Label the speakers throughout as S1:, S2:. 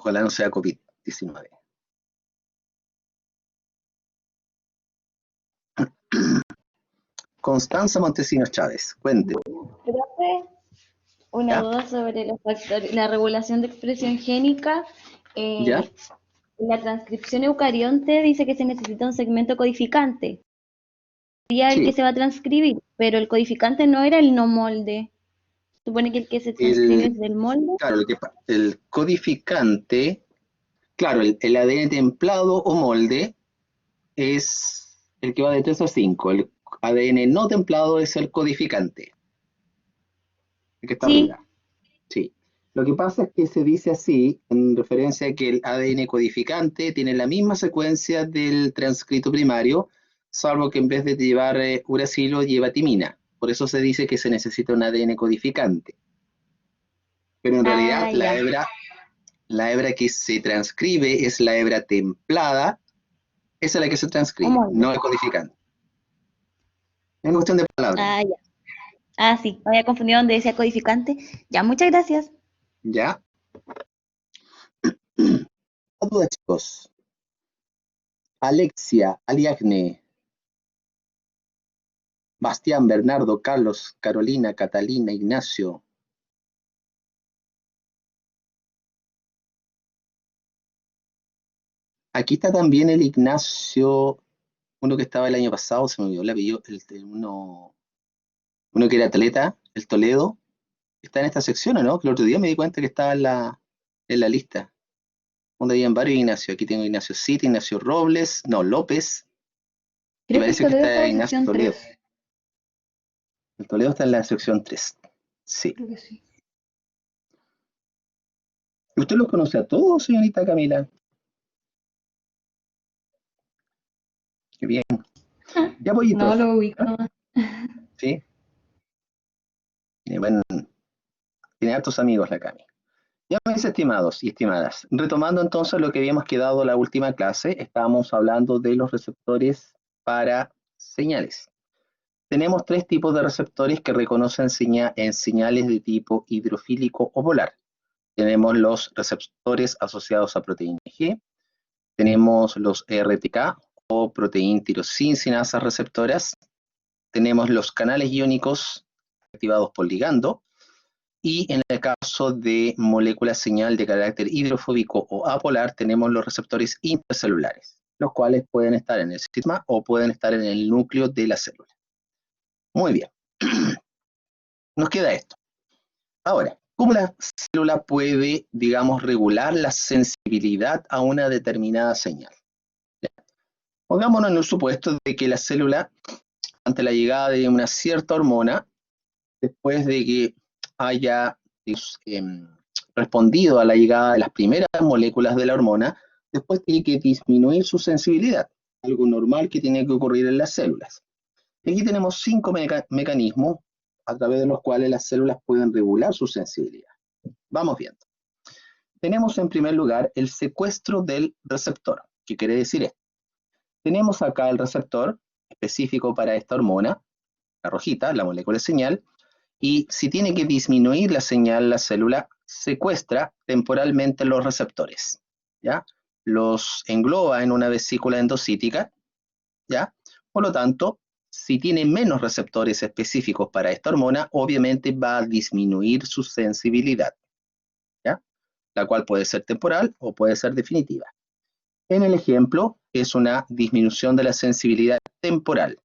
S1: Ojalá no sea COVID-19. Constanza Montesinos Chávez, cuente.
S2: Profe, una
S1: ¿Ya?
S2: duda sobre los factores, la regulación de expresión génica.
S1: ¿Ya?
S2: La transcripción eucarionte dice que se necesita un segmento codificante. Sería el que
S1: Sí.
S2: se va a transcribir, pero el codificante no era el no molde. Supone que el que se transcribe es del molde.
S1: Claro, el codificante, claro, el ADN templado o molde es el que va de 3 a 5. El ADN no templado es el codificante, el que está
S2: Sí,
S1: arriba. Sí. Lo que pasa es que se dice así en referencia a que el ADN codificante tiene la misma secuencia del transcrito primario, salvo que en vez de llevar uracilo lleva timina. Por eso se dice que se necesita un ADN codificante. Pero en realidad
S2: ya.
S1: la hebra que se transcribe es la hebra templada, esa es la que se
S2: O
S1: transcribe,
S2: molde.
S1: no el codificante. Es una cuestión de palabras, ¿no?
S2: Ya. Sí, me había confundido donde decía codificante. Ya, muchas gracias.
S1: ¿Ya? Duda, chicos. Alexia, Aliagne, Bastián, Bernardo, Carlos, Carolina, Catalina, Ignacio. Aquí está también el Ignacio, uno que estaba el año pasado, se me olvidó, le pidió uno que era atleta, el Toledo. Está en esta sección, ¿o no? Que el otro día me di cuenta que estaba en la lista. Donde habían varios Ignacio. Aquí tengo Ignacio Cita, Ignacio Robles, no, López, y
S2: Creo que el
S1: parece que
S2: Toledo está
S1: está
S2: en la
S1: Ignacio
S2: sección
S1: Toledo.
S2: 3.
S1: El Toledo está en la sección 3. Sí.
S2: Creo que sí.
S1: ¿Usted los conoce a todos, señorita Camila? Qué bien. Ya,
S2: No
S1: pollitos.
S2: lo ubico
S1: ¿Ah?
S2: nomás.
S1: Sí. Bueno, tiene hartos amigos la Cami. Ya, mis estimados y estimadas, retomando entonces lo que habíamos quedado la última clase, estábamos hablando de los receptores para señales. Tenemos tres tipos de receptores que reconocen en señales de tipo hidrofílico o polar. Tenemos los receptores asociados a proteína G, tenemos los RTK o proteína tirosin sinasas receptoras, tenemos los canales iónicos activados por ligando, y en el caso de moléculas señal de carácter hidrofóbico o apolar, tenemos los receptores intracelulares, los cuales pueden estar en el citosplazma o pueden estar en el núcleo de la célula. Muy bien. Nos queda esto. Ahora, ¿cómo la célula puede, digamos, regular la sensibilidad a una determinada señal? Pongámonos en el supuesto de que la célula, ante la llegada de una cierta hormona, después de que haya respondido a la llegada de las primeras moléculas de la hormona, después tiene que disminuir su sensibilidad, algo normal que tiene que ocurrir en las células. Y aquí tenemos 5 mecanismos a través de los cuales las células pueden regular su sensibilidad. Vamos viendo. Tenemos en primer lugar el secuestro del receptor. ¿Qué quiere decir esto? Tenemos acá el receptor específico para esta hormona, la rojita, la molécula de señal, y si tiene que disminuir la señal, la célula secuestra temporalmente los receptores, ¿ya? Los engloba en una vesícula endocítica, ¿ya? Por lo tanto, si tiene menos receptores específicos para esta hormona, obviamente va a disminuir su sensibilidad, ¿ya? La cual puede ser temporal o puede ser definitiva. En el ejemplo, es una disminución de la sensibilidad temporal.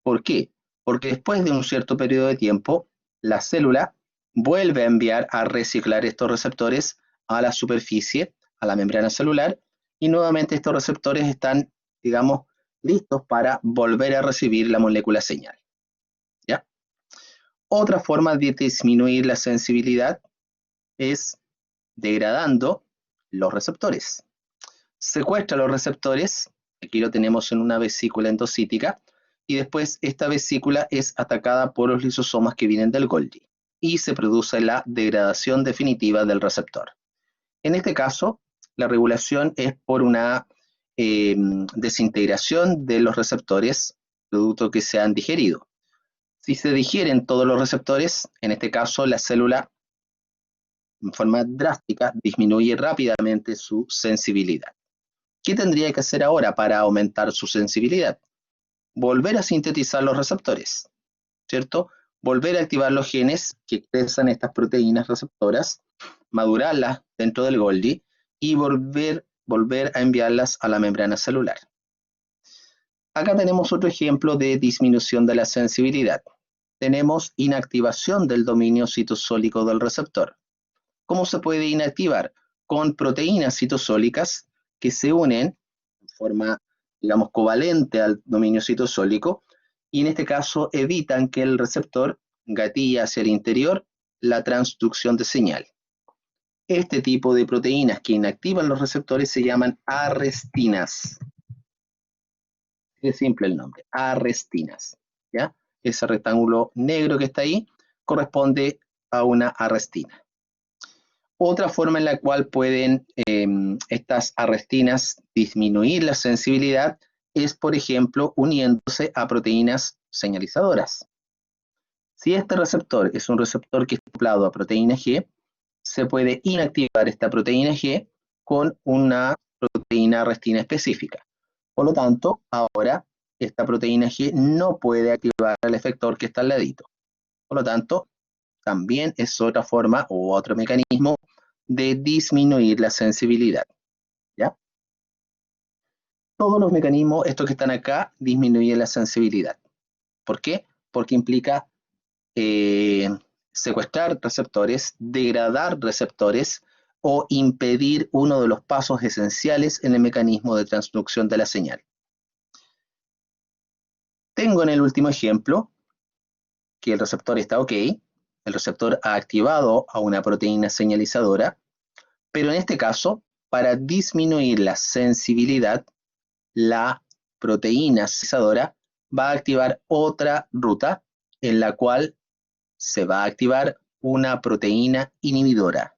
S1: ¿Por qué? Porque después de un cierto periodo de tiempo, la célula vuelve a enviar a reciclar estos receptores a la superficie, a la membrana celular, y nuevamente estos receptores están, digamos, listos para volver a recibir la molécula señal, ¿ya? Otra forma de disminuir la sensibilidad es degradando los receptores. Secuestra los receptores, aquí lo tenemos en una vesícula endocítica, y después esta vesícula es atacada por los lisosomas que vienen del Golgi, y se produce la degradación definitiva del receptor. En este caso, la regulación es por una desintegración de los receptores, producto que se han digerido. Si se digieren todos los receptores, en este caso la célula en forma drástica, disminuye rápidamente su sensibilidad. ¿Qué tendría que hacer ahora para aumentar su sensibilidad? Volver a sintetizar los receptores, ¿cierto? Volver a activar los genes que expresan estas proteínas receptoras, madurarlas dentro del Golgi y volver a enviarlas a la membrana celular. Acá tenemos otro ejemplo de disminución de la sensibilidad. Tenemos inactivación del dominio citosólico del receptor. ¿Cómo se puede inactivar? Con proteínas citosólicas que se unen en forma, digamos, covalente al dominio citosólico y en este caso evitan que el receptor gatille hacia el interior la transducción de señal. Este tipo de proteínas que inactivan los receptores se llaman arrestinas. Es simple el nombre, arrestinas, ¿ya? Ese rectángulo negro que está ahí corresponde a una arrestina. Otra forma en la cual pueden estas arrestinas disminuir la sensibilidad es, por ejemplo, uniéndose a proteínas señalizadoras. Si este receptor es un receptor que está acoplado a proteína G, se puede inactivar esta proteína G con una proteína arrestina específica. Por lo tanto, ahora esta proteína G no puede activar el efector que está al ladito. Por lo tanto, también es otra forma u otro mecanismo de disminuir la sensibilidad, ¿ya? Todos los mecanismos, estos que están acá, disminuyen la sensibilidad. ¿Por qué? Porque implica secuestrar receptores, degradar receptores o impedir uno de los pasos esenciales en el mecanismo de transducción de la señal. Tengo en el último ejemplo que el receptor está ok, el receptor ha activado a una proteína señalizadora, pero en este caso, para disminuir la sensibilidad, la proteína señalizadora va a activar otra ruta en la cual se va a activar una proteína inhibidora.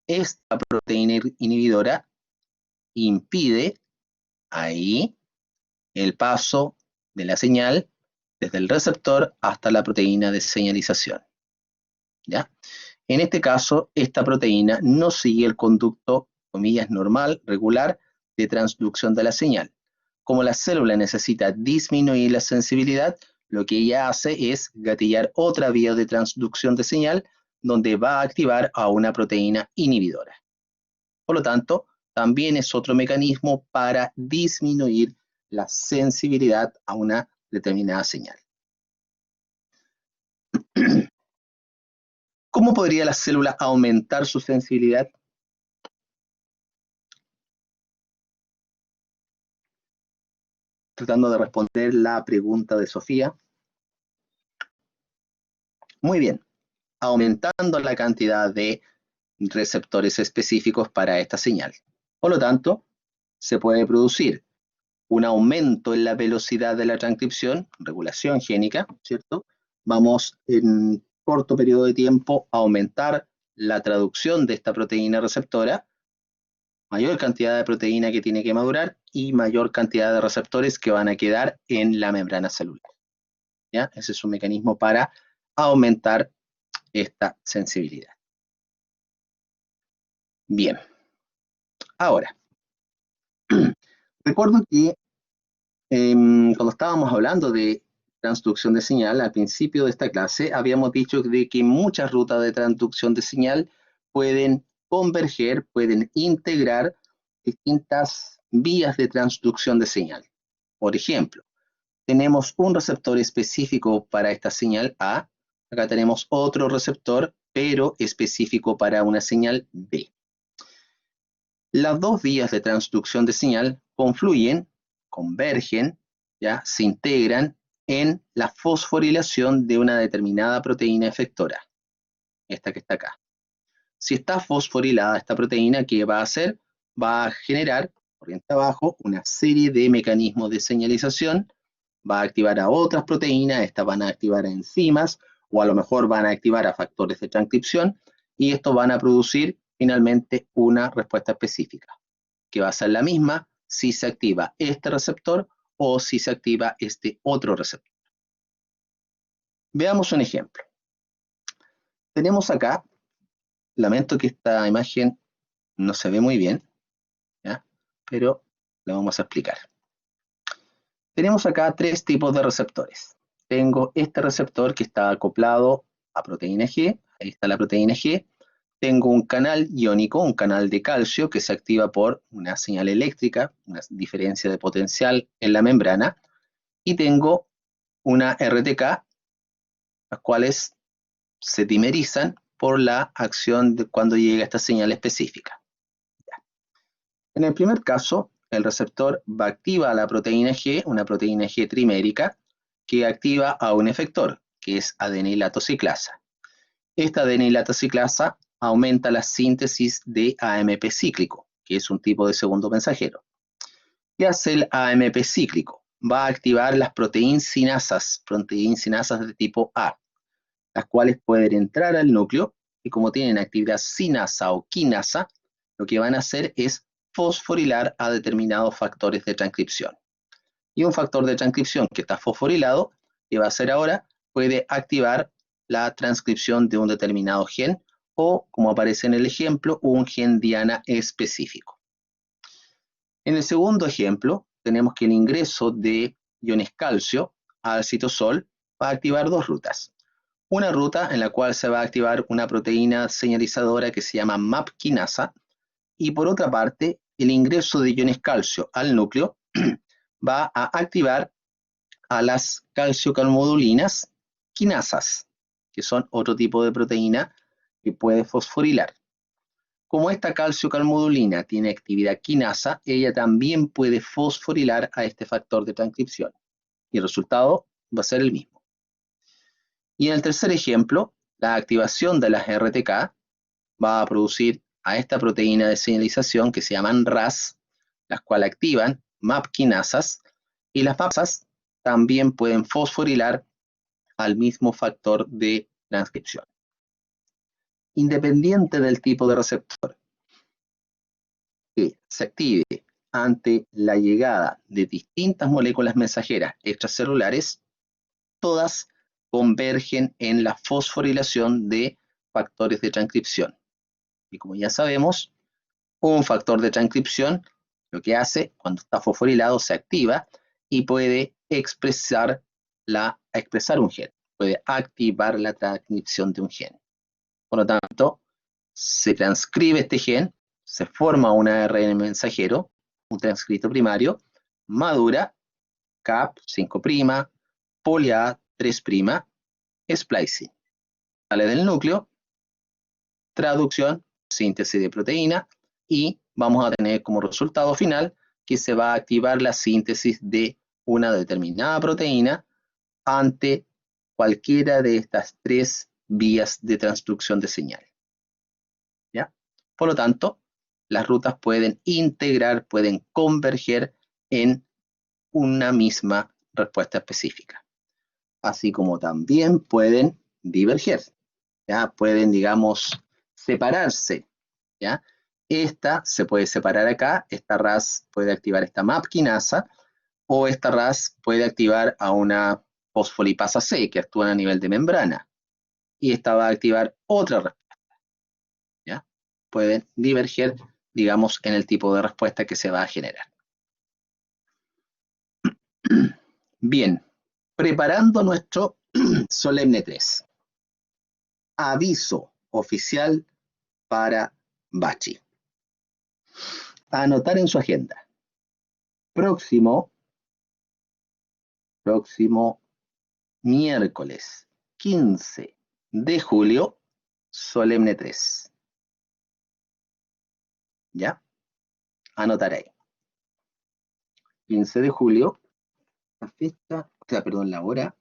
S1: Esta proteína inhibidora impide ahí el paso de la señal desde el receptor hasta la proteína de señalización, ¿ya? En este caso, esta proteína no sigue el conducto, comillas, normal, regular, de transducción de la señal. Como la célula necesita disminuir la sensibilidad, lo que ella hace es gatillar otra vía de transducción de señal donde va a activar a una proteína inhibidora. Por lo tanto, también es otro mecanismo para disminuir la sensibilidad a una determinada señal. ¿Cómo podría la célula aumentar su sensibilidad? Tratando de responder la pregunta de Sofía. Muy bien, aumentando la cantidad de receptores específicos para esta señal. Por lo tanto, se puede producir un aumento en la velocidad de la transcripción, regulación génica, ¿cierto? Vamos en corto periodo de tiempo a aumentar la traducción de esta proteína receptora, mayor cantidad de proteína que tiene que madurar y mayor cantidad de receptores que van a quedar en la membrana celular, ¿ya? Ese es un mecanismo para aumentar esta sensibilidad. Bien, ahora, recuerdo que cuando estábamos hablando de transducción de señal, al principio de esta clase, habíamos dicho de que muchas rutas de transducción de señal pueden converger, pueden integrar distintas vías de transducción de señal. Por ejemplo, tenemos un receptor específico para esta señal A, acá tenemos otro receptor, pero específico para una señal B. Las dos vías de transducción de señal confluyen, convergen, ¿ya? Se integran en la fosforilación de una determinada proteína efectora, esta que está acá. Si está fosforilada esta proteína, ¿qué va a hacer? Va a generar, corriente abajo, una serie de mecanismos de señalización, va a activar a otras proteínas, estas van a activar a enzimas, o a lo mejor van a activar a factores de transcripción, y estos van a producir finalmente una respuesta específica, que va a ser la misma si se activa este receptor o si se activa este otro receptor. Veamos un ejemplo. Tenemos acá lamento que esta imagen no se ve muy bien, ¿ya? Pero la vamos a explicar. Tenemos acá tres tipos de receptores. Tengo este receptor que está acoplado a proteína G, ahí está la proteína G. Tengo un canal iónico, un canal de calcio que se activa por una señal eléctrica, una diferencia de potencial en la membrana, y tengo una RTK, las cuales se dimerizan por la acción de cuando llega esta señal específica. En el primer caso, el receptor va a activar a la proteína G, una proteína G trimérica, que activa a un efector, que es adenilato ciclasa. Esta adenilato ciclasa aumenta la síntesis de AMP cíclico, que es un tipo de segundo mensajero. ¿Qué hace el AMP cíclico? Va a activar las proteincinasas de tipo A, las cuales pueden entrar al núcleo y como tienen actividad sinasa o quinasa, lo que van a hacer es fosforilar a determinados factores de transcripción. Y un factor de transcripción que está fosforilado, ¿qué va a hacer ahora? Puede activar la transcripción de un determinado gen o, como aparece en el ejemplo, un gen diana específico. En el segundo ejemplo, tenemos que el ingreso de iones calcio al citosol va a activar dos rutas. Una ruta en la cual se va a activar una proteína señalizadora que se llama MAP quinasa, y por otra parte, el ingreso de iones calcio al núcleo va a activar a las calciocalmodulinas quinasas, que son otro tipo de proteína que puede fosforilar. Como esta calciocalmodulina tiene actividad quinasa, ella también puede fosforilar a este factor de transcripción. Y el resultado va a ser el mismo. Y en el tercer ejemplo, la activación de las RTK va a producir a esta proteína de señalización que se llaman RAS, las cuales activan MAP quinasas, y las MAPsas también pueden fosforilar al mismo factor de transcripción. Independiente del tipo de receptor que se active ante la llegada de distintas moléculas mensajeras extracelulares, todas convergen en la fosforilación de factores de transcripción. Y como ya sabemos, un factor de transcripción lo que hace, cuando está fosforilado, se activa y puede expresar un gen, puede activar la transcripción de un gen. Por lo tanto, se transcribe este gen, se forma un ARN mensajero, un transcrito primario, madura, CAP 5', polia 3', splicing. Sale del núcleo, traducción, síntesis de proteína, y vamos a tener como resultado final que se va a activar la síntesis de una determinada proteína ante cualquiera de estas tres vías de transducción de señal. ¿Ya? Por lo tanto, las rutas pueden integrar, pueden converger en una misma respuesta específica, así como también pueden diverger, ¿ya? Pueden, digamos, separarse, ¿ya? Esta se puede separar acá, esta RAS puede activar esta MAP quinasa, o esta RAS puede activar a una fosfolipasa C que actúa a nivel de membrana, y esta va a activar otra respuesta, ¿ya? Pueden diverger, digamos, en el tipo de respuesta que se va a generar. Bien, preparando nuestro Solemne 3. Aviso oficial para Bachi. A anotar en su agenda. Próximo miércoles 15 de julio, Solemne 3. ¿Ya? Anotar ahí. 15 de julio, la fecha, perdón, la hora,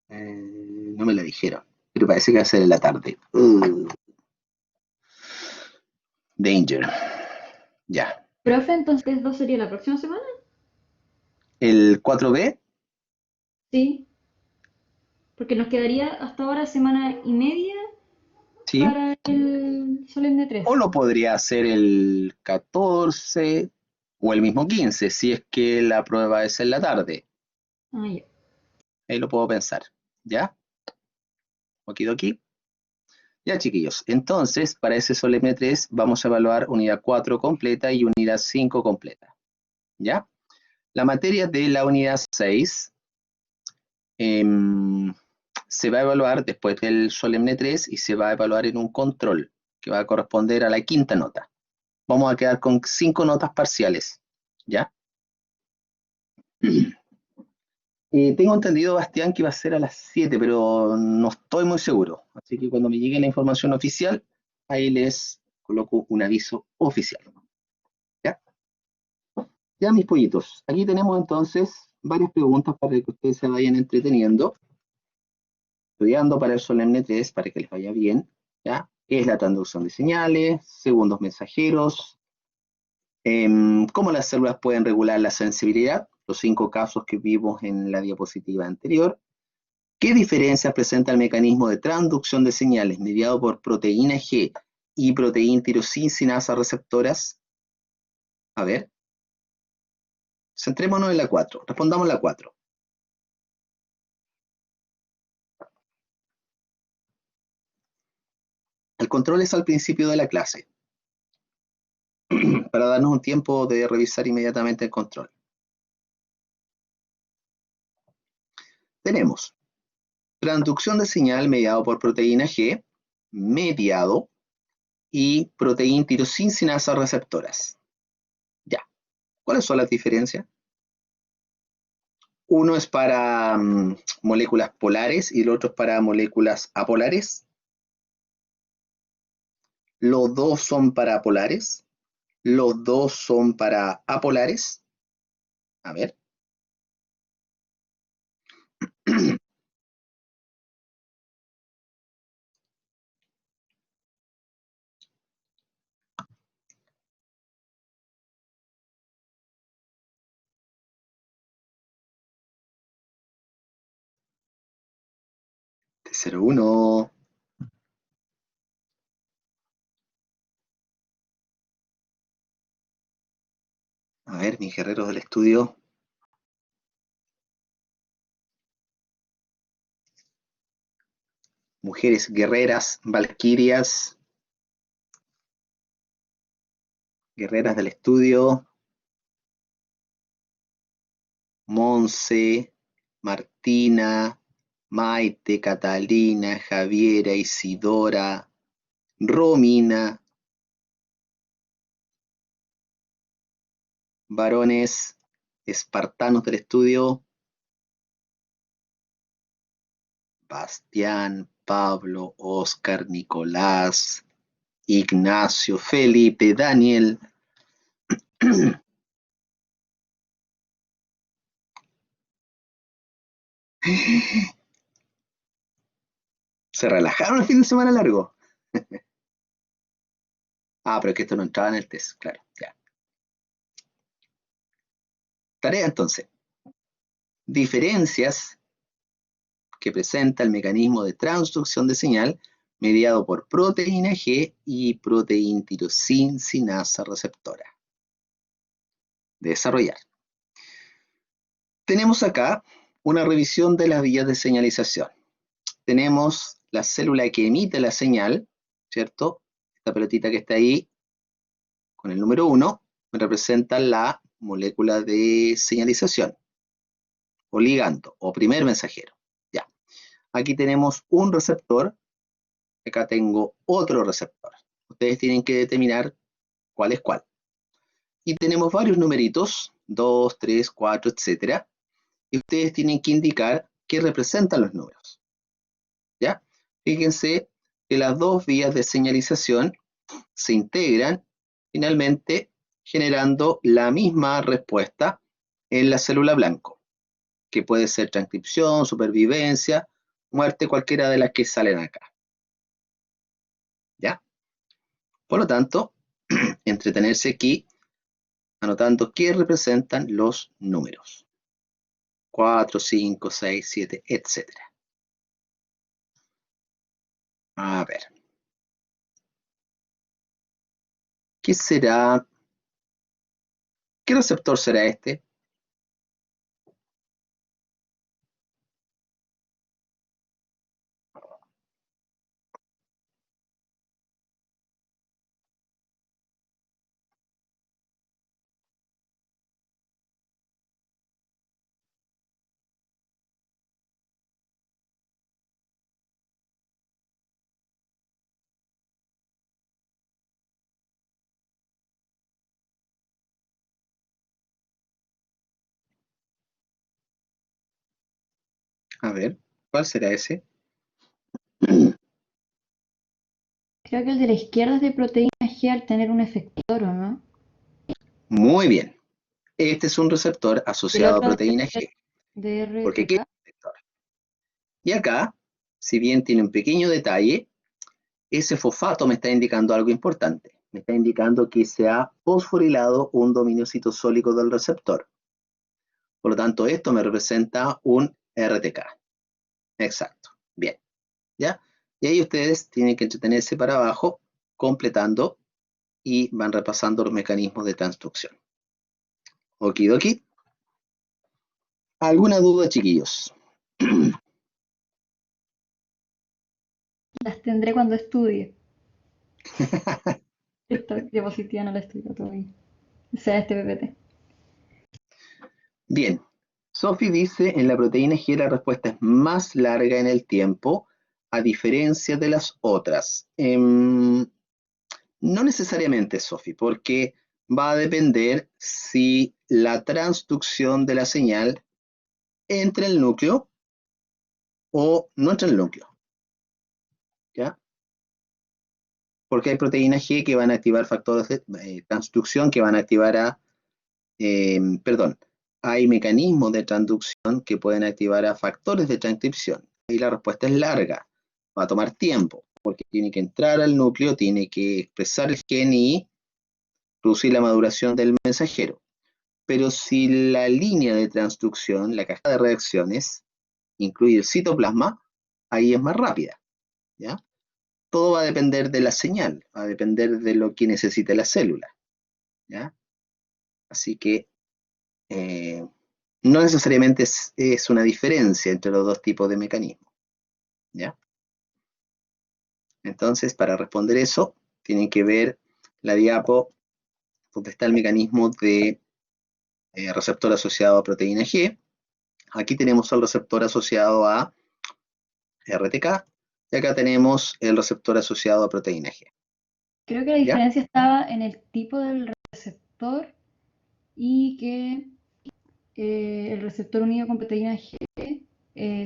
S1: no me la dijeron, pero parece que va a ser en la tarde. Danger. Ya.
S2: Profe, entonces, ¿esto sería la próxima semana?
S1: El 4B,
S2: Sí, porque nos quedaría hasta ahora semana y media
S1: sí.
S2: para el Solemne 3.
S1: O lo podría hacer el 14 o el mismo 15, si es que la prueba es en la tarde.
S2: Ah, ya.
S1: Ahí lo puedo pensar. ¿Ya? Okidoki. Ya, chiquillos, entonces, para ese solemne 3 vamos a evaluar unidad 4 completa y unidad 5 completa. ¿Ya? La materia de la unidad 6 se va a evaluar después del solemne 3 y se va a evaluar en un control que va a corresponder a la quinta nota. Vamos a quedar con 5 notas parciales. ¿Ya? Tengo entendido, Bastián, que va a ser a las 7, pero no estoy muy seguro. Así que cuando me llegue la información oficial, ahí les coloco un aviso oficial. ¿Ya? Ya, mis pollitos. Aquí tenemos entonces varias preguntas para que ustedes se vayan entreteniendo, estudiando para el solemne 3, para que les vaya bien. ¿Ya? ¿Qué es la transducción de señales? Segundos mensajeros. ¿Cómo las células pueden regular la sensibilidad? Los 5 casos que vimos en la diapositiva anterior. ¿Qué diferencias presenta el mecanismo de transducción de señales mediado por proteína G y proteína tirosincinasa receptoras? A ver, centrémonos en la 4. Respondamos la 4. El control es al principio de la clase, para darnos un tiempo de revisar inmediatamente el control. Tenemos transducción de señal mediado por proteína G, mediado, y proteína tirosincinasa receptoras. Ya. ¿Cuáles son las diferencias? Uno es para moléculas polares y el otro es para moléculas apolares. Los dos son para polares. Los dos son para apolares. A ver. T01. A ver, mis guerreros del estudio. Mujeres guerreras, valquirias, guerreras del estudio. Monse, Martina, Maite, Catalina, Javiera, Isidora, Romina. Varones espartanos del estudio. Bastián, Pablo, Oscar, Nicolás, Ignacio, Felipe, Daniel. Se relajaron el fin de semana largo. Pero es que esto no entraba en el test, claro, ya. Tarea entonces. Diferencias que presenta el mecanismo de transducción de señal mediado por proteína G y proteína tirosincinasa receptora. Desarrollar. Tenemos acá una revisión de las vías de señalización. Tenemos la célula que emite la señal, ¿cierto? Esta pelotita que está ahí, con el número 1, representa la molécula de señalización, o ligando, o primer mensajero. Ya. Aquí tenemos un receptor, acá tengo otro receptor. Ustedes tienen que determinar cuál es cuál. Y tenemos varios numeritos, 2, 3, 4, etcétera, y ustedes tienen que indicar qué representan los números. ¿Ya? Fíjense que las dos vías de señalización se integran finalmente generando la misma respuesta en la célula blanco, que puede ser transcripción, supervivencia, muerte, cualquiera de las que salen acá. ¿Ya? Por lo tanto, entretenerse aquí anotando qué representan los números. 4, 5, 6, 7, etc. A ver. ¿Qué será? ¿Qué receptor será este? A ver, ¿cuál será ese?
S2: Creo que el de la izquierda es de proteína G al tener un efector, ¿o no?
S1: Muy bien. Este es un receptor
S2: Y el
S1: asociado a
S2: otro
S1: proteína G,
S2: de
S1: porque ¿qué es
S2: RTK.
S1: un receptor? Y acá, si bien tiene un pequeño detalle, ese fosfato me está indicando algo importante. Me está indicando que se ha fosforilado un dominio citosólico del receptor. Por lo tanto, esto me representa un RTK. Exacto. Bien. ¿Ya? Y ahí ustedes tienen que entretenerse para abajo, completando y van repasando los mecanismos de transducción. Okidoki. ¿Alguna duda, chiquillos?
S2: Las tendré cuando estudie. Esta diapositiva no la estudio todavía. O sea, este PPT.
S1: Bien. Sophie dice, en la proteína G la respuesta es más larga en el tiempo, a diferencia de las otras. No necesariamente, Sophie, porque va a depender si la transducción de la señal entra en el núcleo o no entra en el núcleo. ¿Ya? Porque hay proteínas G que van a activar factores de transducción que van a activar perdón, hay mecanismos de transducción que pueden activar a factores de transcripción. Y la respuesta es larga, va a tomar tiempo, porque tiene que entrar al núcleo, tiene que expresar el gen y producir la maduración del mensajero. Pero si la línea de transducción, la cascada de reacciones, incluye el citoplasma, ahí es más rápida, ¿ya? Todo va a depender de la señal, va a depender de lo que necesite la célula, ¿ya? Así que no necesariamente es una diferencia entre los dos tipos de mecanismos, ¿ya? Entonces, para responder eso, tienen que ver la diapo donde está el mecanismo de receptor asociado a proteína G. Aquí tenemos el receptor asociado a RTK y acá tenemos el receptor asociado a proteína G,
S2: Creo que la
S1: ¿ya?
S2: diferencia estaba en el tipo del receptor y que el receptor unido con proteína G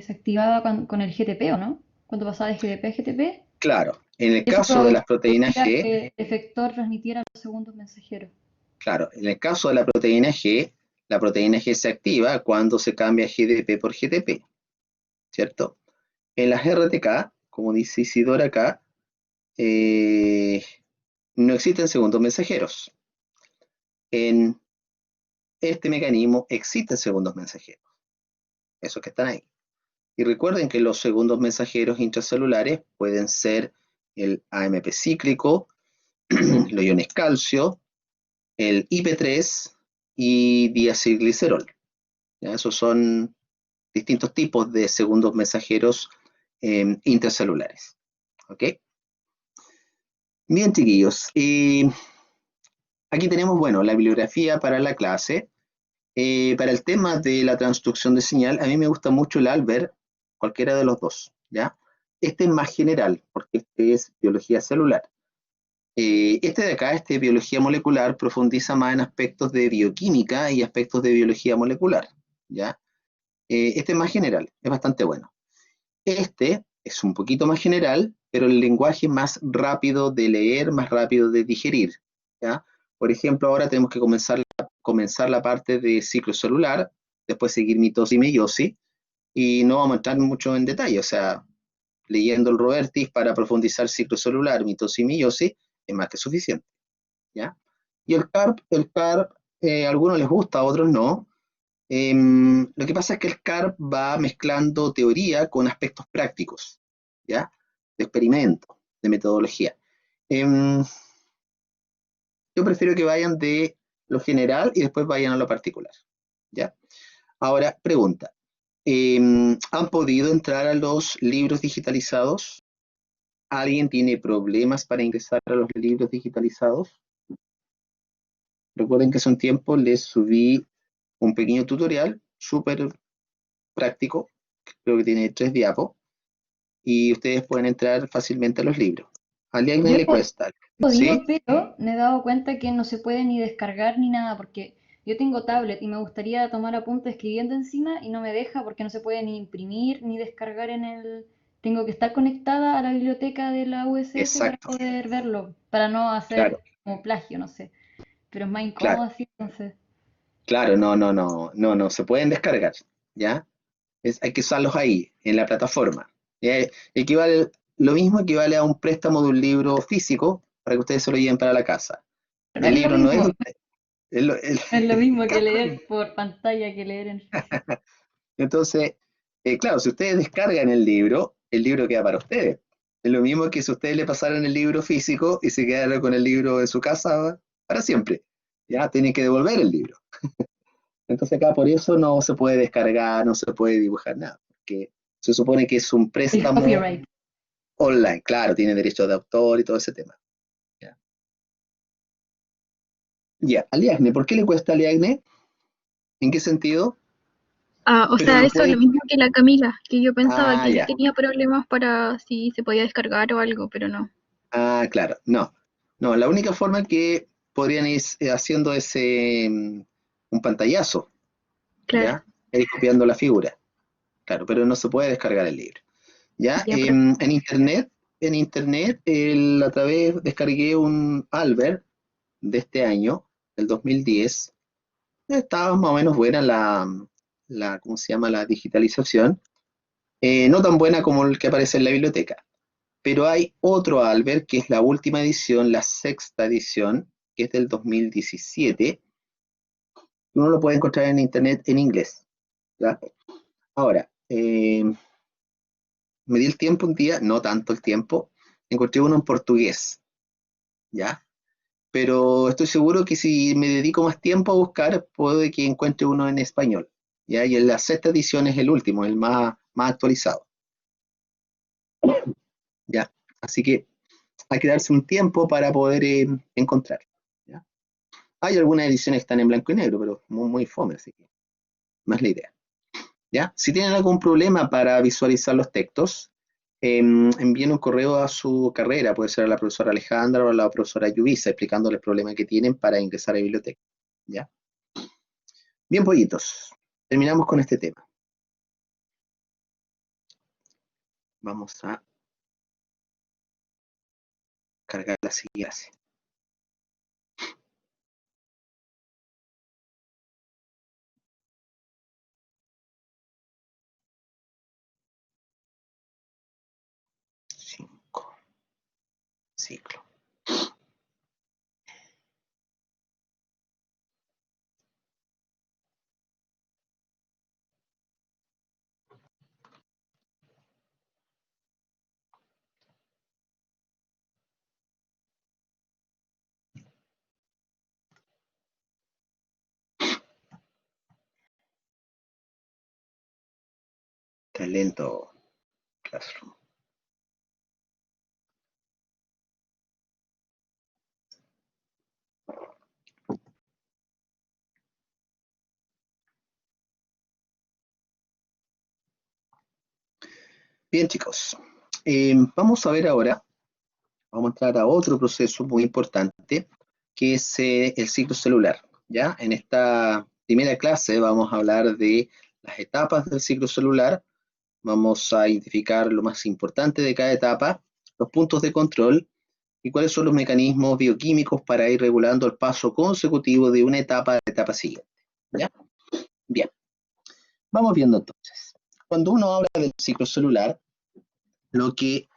S2: se activaba con el GTP, ¿o no? Cuando pasaba de GTP a GTP.
S1: Claro, en el
S2: Eso
S1: caso de las proteínas
S2: producía
S1: G,
S2: que el efector transmitiera los segundos mensajeros.
S1: claro, en el caso de la proteína G se activa cuando se cambia GDP por GTP, ¿cierto? En las RTK, como dice Isidora acá, eh, no existen segundos mensajeros. En este mecanismo existen segundos mensajeros, esos que están ahí. Y recuerden que los segundos mensajeros intracelulares pueden ser el AMP cíclico, los iones calcio, el IP3 y diacilglicerol. ¿Ya? Esos son distintos tipos de segundos mensajeros intracelulares. ¿Ok? Bien, chiquillos. Aquí tenemos, bueno, la bibliografía para la clase. Para el tema de la transducción de señal, a mí me gusta mucho el Albert, cualquiera de los dos, ¿ya? Este es más general, porque este es biología celular. Este de acá, este de biología molecular, profundiza más en aspectos de bioquímica y aspectos de biología molecular, ¿ya? Este es más general, es bastante bueno. Este es un poquito más general, pero el lenguaje es más rápido de leer, más rápido de digerir, ¿ya? Por ejemplo, ahora tenemos que comenzar la parte de ciclo celular, después seguir mitosis y meiosis, y no vamos a entrar mucho en detalle, o sea, leyendo el Robertis para profundizar ciclo celular, mitosis y meiosis, es más que suficiente, ¿ya? Y el CARP, a algunos les gusta, a otros no. Lo que pasa es que el CARP va mezclando teoría con aspectos prácticos, ¿ya? De experimento, de metodología. Em, yo prefiero que vayan de lo general y después vayan a lo particular, ¿ya? Ahora, pregunta. ¿Han podido entrar a los libros digitalizados? ¿Alguien tiene problemas para ingresar a los libros digitalizados? Recuerden que hace un tiempo les subí un pequeño tutorial súper práctico, creo que tiene 3 diapos, y ustedes pueden entrar fácilmente a los libros. ¿A alguien
S2: Yo
S1: le
S2: he
S1: cuesta?
S2: podido,
S1: ¿Sí?
S2: pero me he dado cuenta que no se puede ni descargar ni nada, porque yo tengo tablet y me gustaría tomar apuntes escribiendo encima y no me deja porque no se puede ni imprimir ni descargar en el... Tengo que estar conectada a la biblioteca de la USS para
S1: Exacto,
S2: poder verlo, para no
S1: claro,
S2: hacer como plagio, no sé. Pero es más incómodo
S1: claro,
S2: así, entonces.
S1: claro, no, se pueden descargar, ¿ya? Hay que usarlos ahí, en la plataforma. ¿Ya? Lo mismo equivale a un préstamo de un libro físico para que ustedes se lo lleven para la casa.
S2: Pero no
S1: El
S2: es lo
S1: libro no es,
S2: mismo, no es lo mismo que
S1: casi lo
S2: leer
S1: mismo.
S2: por pantalla que leer en físico.
S1: Entonces, claro, si ustedes descargan el libro queda para ustedes. Es lo mismo que si ustedes le pasaran el libro físico y se quedaran con el libro en su casa para siempre. Ya tienen que devolver el libro. Entonces acá por eso no se puede descargar, no se puede dibujar nada, porque se supone que es un
S2: El
S1: préstamo
S2: copyright.
S1: online, claro, tiene derechos de autor y todo ese tema. Ya, ya, Aliagne, ¿por qué le cuesta a Aliagne? ¿En qué sentido?
S3: O
S1: Pero
S3: sea,
S1: lo
S3: eso es lo
S1: puede...
S3: mismo que la Camila, que yo pensaba
S1: Ah,
S3: que ella
S1: ya.
S3: tenía problemas para si se podía descargar o algo, pero no.
S1: Ah, claro. No. No, la única forma que podrían ir haciendo ese un pantallazo,
S3: Claro,
S1: ¿ya? Ir copiando la figura. Claro, pero no se puede descargar el libro. ¿Ya?
S3: ya, pero
S1: En internet, la otra vez descargué un Albert de este año, del 2010. Estaba más o menos buena ¿cómo se llama? La digitalización. No tan buena como el que aparece en la biblioteca. Pero hay otro Albert, que es la última edición, la sexta edición, que es del 2017. Uno lo puede encontrar en internet en inglés. ¿Ya? Ahora, me di el tiempo un día, no tanto el tiempo, encontré uno en portugués, ¿ya? Pero estoy seguro que si me dedico más tiempo a buscar, puede que encuentre uno en español, ¿ya? Y en la sexta edición es el último, el más actualizado, ¿ya? Así que hay que darse un tiempo para poder encontrar, ¿ya? Hay algunas ediciones que están en blanco y negro, pero muy fome, así que no es la idea. ¿Ya? Si tienen algún problema para visualizar los textos, envíen un correo a su carrera, puede ser a la profesora Alejandra o a la profesora Yubisa, explicándoles el problema que tienen para ingresar a la biblioteca. ¿Ya? Bien, pollitos, terminamos con este tema. Vamos a cargar la siguiente. Cinco, ciclo. Talento Classroom. Bien, chicos, vamos a ver ahora, vamos a entrar a otro proceso muy importante, que es el ciclo celular. ¿Ya? En esta primera clase vamos a hablar de las etapas del ciclo celular, vamos a identificar lo más importante de cada etapa, los puntos de control y cuáles son los mecanismos bioquímicos para ir regulando el paso consecutivo de una etapa a la etapa siguiente. ¿Ya? Bien, vamos viendo entonces. Cuando uno habla del ciclo celular, lo que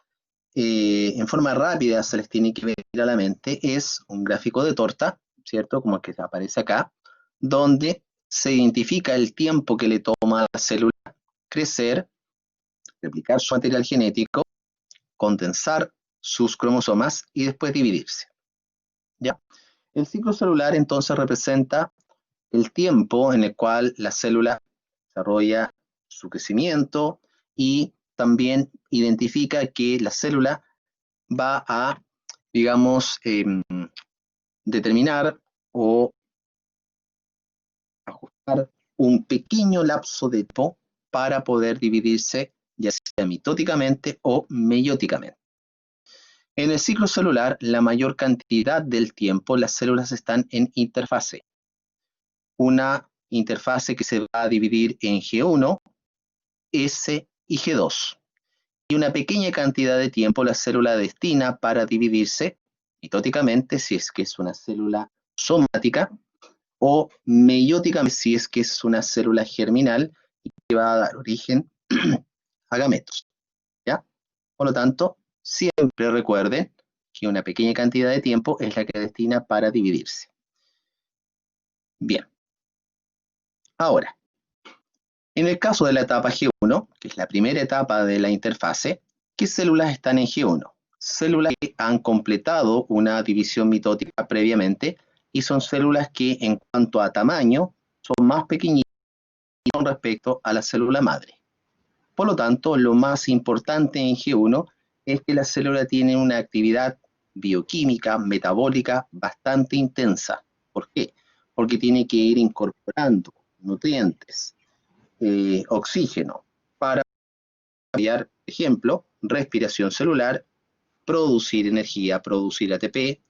S1: en forma rápida se les tiene que venir a la mente es un gráfico de torta, ¿cierto? Como el que aparece acá, donde se identifica el tiempo que le toma a la célula crecer, replicar su material genético, condensar sus cromosomas y después dividirse. ¿Ya? El ciclo celular entonces representa el tiempo en el cual la célula desarrolla su crecimiento y también identifica que la célula va a, digamos, determinar o ajustar un pequeño lapso de tiempo para poder dividirse, ya sea mitóticamente o meióticamente. En el ciclo celular, la mayor cantidad del tiempo las células están en interfase. una interfase que se va a dividir en G1, S y G2. Y una pequeña cantidad de tiempo la célula destina para dividirse mitóticamente, si es que es una célula somática, o meióticamente, si es que es una célula germinal y que va a dar origen a gametos. ¿Ya? Por lo tanto, siempre recuerden que una pequeña cantidad de tiempo es la que destina para dividirse. Bien. Ahora, en el caso de la etapa G1, que es la primera etapa de la interfase, ¿qué células están en G1? Células que han completado una división mitótica previamente y son células que en cuanto a tamaño son más pequeñitas con respecto a la célula madre. Por lo tanto, lo más importante en G1 es que la célula tiene una actividad bioquímica, metabólica bastante intensa. ¿Por qué? Porque tiene que ir incorporando nutrientes, oxígeno, para cambiar, por ejemplo, respiración celular, producir energía, producir ATP,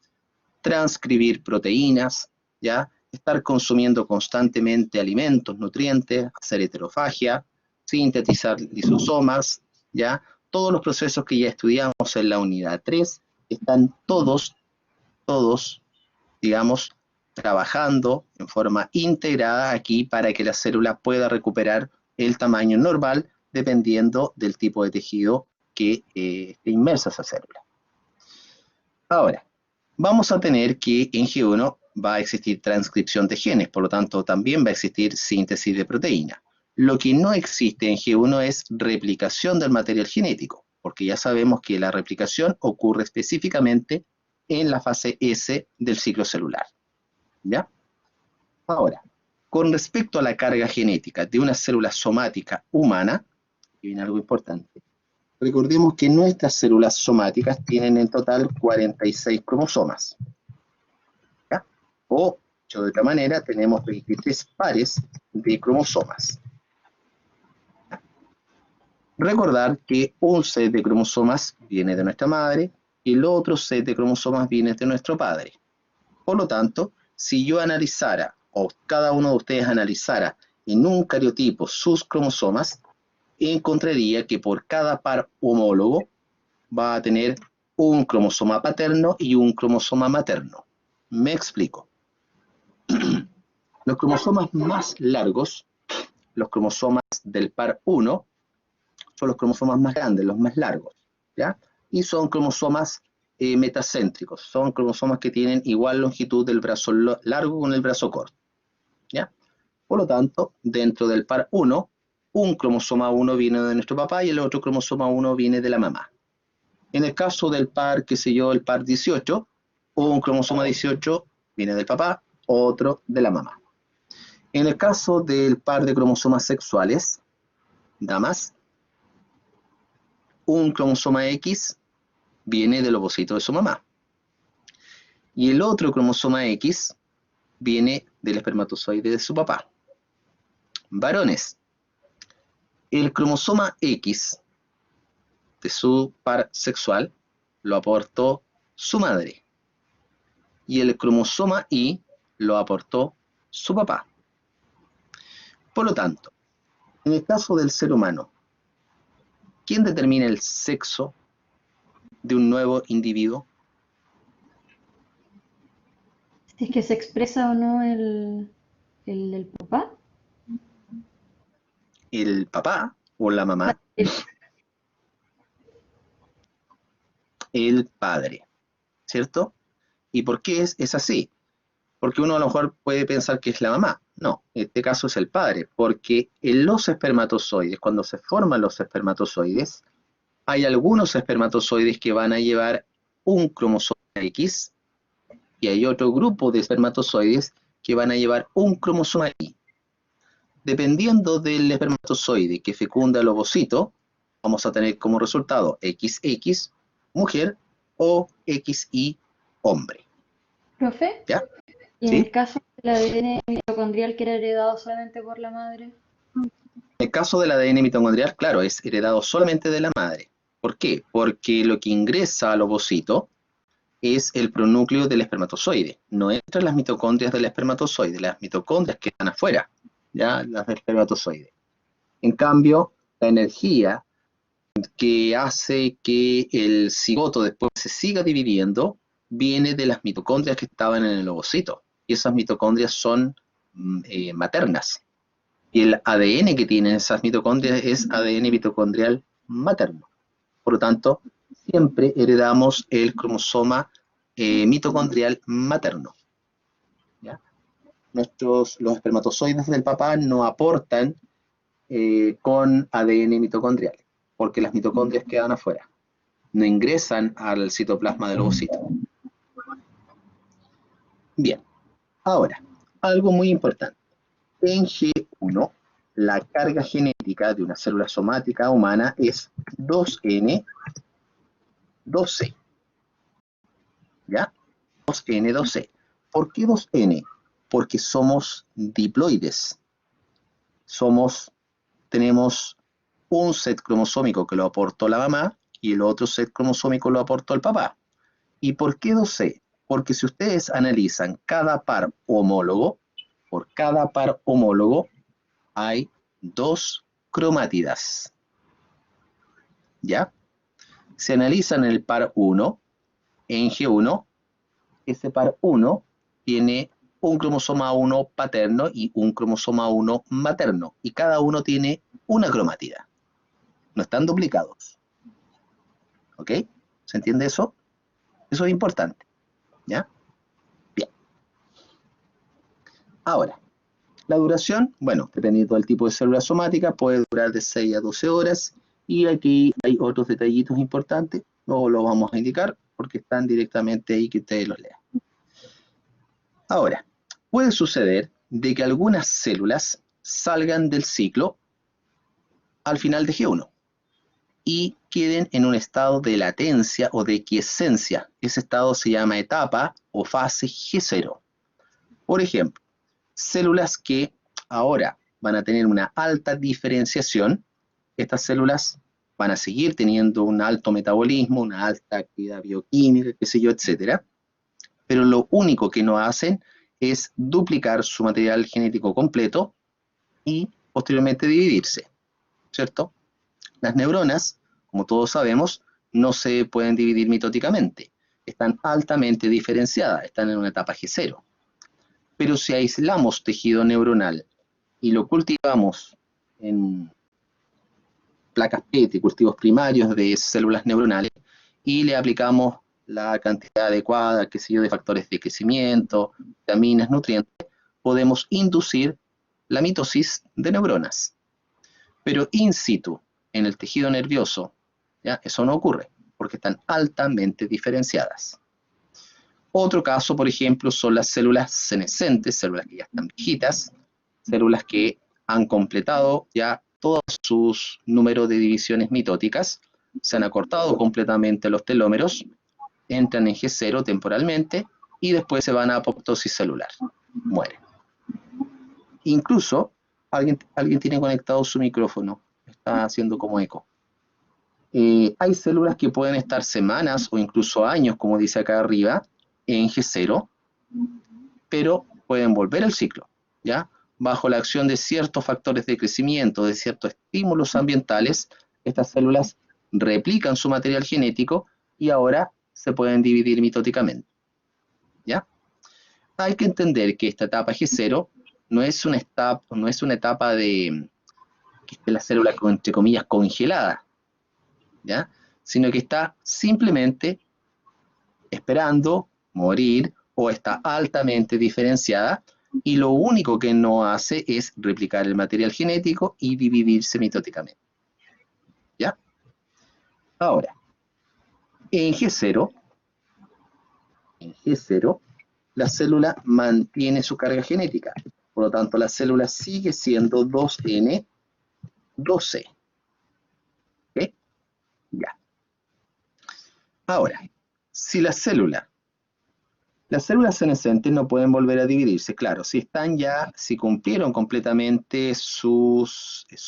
S1: transcribir proteínas, ¿ya? Estar consumiendo constantemente alimentos, nutrientes, hacer heterofagia, sintetizar lisosomas, ¿ya? Todos los procesos que ya estudiamos en la unidad 3 están todos, digamos, trabajando en forma integrada aquí para que la célula pueda recuperar el tamaño normal dependiendo del tipo de tejido que esté inmersa esa célula. Ahora, vamos a tener que en G1 va a existir transcripción de genes, por lo tanto también va a existir síntesis de proteína. Lo que no existe en G1 es replicación del material genético, porque ya sabemos que la replicación ocurre específicamente en la fase S del ciclo celular. ¿Ya? Ahora, con respecto a la carga genética de una célula somática humana, aquí viene algo importante. Recordemos que nuestras células somáticas tienen en total 46 cromosomas. ¿Ya? O, dicho de otra manera, tenemos 23 pares de cromosomas. ¿Ya? Recordar que un set de cromosomas viene de nuestra madre y el otro set de cromosomas viene de nuestro padre. Por lo tanto, si yo analizara, o cada uno de ustedes analizara en un cariotipo sus cromosomas, encontraría que por cada par homólogo va a tener un cromosoma paterno y un cromosoma materno. Me explico. Los cromosomas más largos, los cromosomas del par 1, son los cromosomas más grandes, los más largos, ¿ya? Y son cromosomas metacéntricos, son cromosomas que tienen igual longitud del brazo largo con el brazo corto, ¿ya? Por lo tanto, dentro del par 1, un cromosoma 1 viene de nuestro papá y el otro cromosoma 1 viene de la mamá. En el caso del par, qué sé yo, el par 18, un cromosoma 18 viene del papá, otro de la mamá. En el caso del par de cromosomas sexuales, damas, un cromosoma X viene del ovocito de su mamá. Y el otro cromosoma X viene del espermatozoide de su papá. Varones, el cromosoma X de su par sexual lo aportó su madre. Y el cromosoma Y lo aportó su papá. Por lo tanto, en el caso del ser humano, ¿quién determina el sexo de un nuevo individuo?
S2: Si es que se expresa o no el papá.
S1: ¿El papá o la mamá? El padre, ¿cierto? ¿Y por qué es así? Porque uno a lo mejor puede pensar que es la mamá. No, en este caso es el padre, porque en los espermatozoides, cuando se forman los espermatozoides, hay algunos espermatozoides que van a llevar un cromosoma X y hay otro grupo de espermatozoides que van a llevar un cromosoma Y. Dependiendo del espermatozoide que fecunda el ovocito, vamos a tener como resultado XX, mujer, o XY, hombre.
S2: Profe,
S1: ¿Ya?
S2: y en
S1: ¿Sí?
S2: el caso del ADN mitocondrial que era heredado solamente por la madre.
S1: En el caso del ADN mitocondrial, claro, es heredado solamente de la madre. ¿Por qué? Porque lo que ingresa al ovocito es el pronúcleo del espermatozoide. No entran las mitocondrias del espermatozoide, las mitocondrias que están afuera, ya las del espermatozoide. En cambio, la energía que hace que el cigoto después se siga dividiendo viene de las mitocondrias que estaban en el ovocito. Y esas mitocondrias son maternas. Y el ADN que tienen esas mitocondrias es ADN mitocondrial materno. Por lo tanto, siempre heredamos el cromosoma mitocondrial materno. ¿Ya? Los espermatozoides del papá no aportan con ADN mitocondrial, porque las mitocondrias quedan afuera, no ingresan al citoplasma del ovocito. Bien, ahora, algo muy importante. En G1, la carga genética de una célula somática humana es 2N, 2C. ¿Ya? 2N, 2C. ¿Por qué 2N? Porque somos diploides. Tenemos un set cromosómico que lo aportó la mamá y el otro set cromosómico lo aportó el papá. ¿Y por qué 2C? Porque si ustedes analizan cada par homólogo, por cada par homólogo hay 2 cromátidas. ¿Ya? Se analizan el par 1, en G1, ese par 1 tiene un cromosoma 1 paterno y un cromosoma 1 materno, y cada uno tiene una cromátida. No están duplicados. ¿Ok? ¿Se entiende eso? Eso es importante. ¿Ya? Bien. Ahora, la duración, bueno, dependiendo del tipo de célula somática, puede durar de 6 a 12 horas, y aquí hay otros detallitos importantes, no los vamos a indicar porque están directamente ahí que ustedes los lean. Ahora, puede suceder de que algunas células salgan del ciclo al final de G1 y queden en un estado de latencia o de quiescencia. Ese estado se llama etapa o fase G0. Por ejemplo, células que ahora van a tener una alta diferenciación, estas células van a seguir teniendo un alto metabolismo, una alta actividad bioquímica, qué sé yo, etcétera, pero lo único que no hacen es duplicar su material genético completo y posteriormente dividirse, ¿cierto? Las neuronas, como todos sabemos, no se pueden dividir mitóticamente, están altamente diferenciadas, están en una etapa G0. Pero si aislamos tejido neuronal y lo cultivamos en placas PET, cultivos primarios de células neuronales, y le aplicamos la cantidad adecuada, qué sé yo, de factores de crecimiento, vitaminas, nutrientes, podemos inducir la mitosis de neuronas. Pero in situ, en el tejido nervioso, ¿ya? Eso no ocurre, porque están altamente diferenciadas. Otro caso, por ejemplo, son las células senescentes, células que ya están viejitas, células que han completado ya todos sus números de divisiones mitóticas, se han acortado completamente los telómeros, entran en G0 temporalmente y después se van a apoptosis celular, mueren. Incluso, alguien tiene conectado su micrófono, está haciendo como eco. Hay células que pueden estar semanas o incluso años, como dice acá arriba, en G0, pero pueden volver al ciclo, ¿ya? Bajo la acción de ciertos factores de crecimiento, de ciertos estímulos ambientales, estas células replican su material genético y ahora se pueden dividir mitóticamente, ¿ya? Hay que entender que esta etapa G0 no es una etapa de que esté la célula, entre comillas, congelada, ¿ya? Sino que está simplemente esperando morir o está altamente diferenciada, y lo único que no hace es replicar el material genético y dividirse mitóticamente. ¿Ya? Ahora, en G0, la célula mantiene su carga genética. Por lo tanto, la célula sigue siendo 2N, 2C. ¿Ok? Ya. Ahora, si las células senescentes no pueden volver a dividirse, claro, si cumplieron completamente su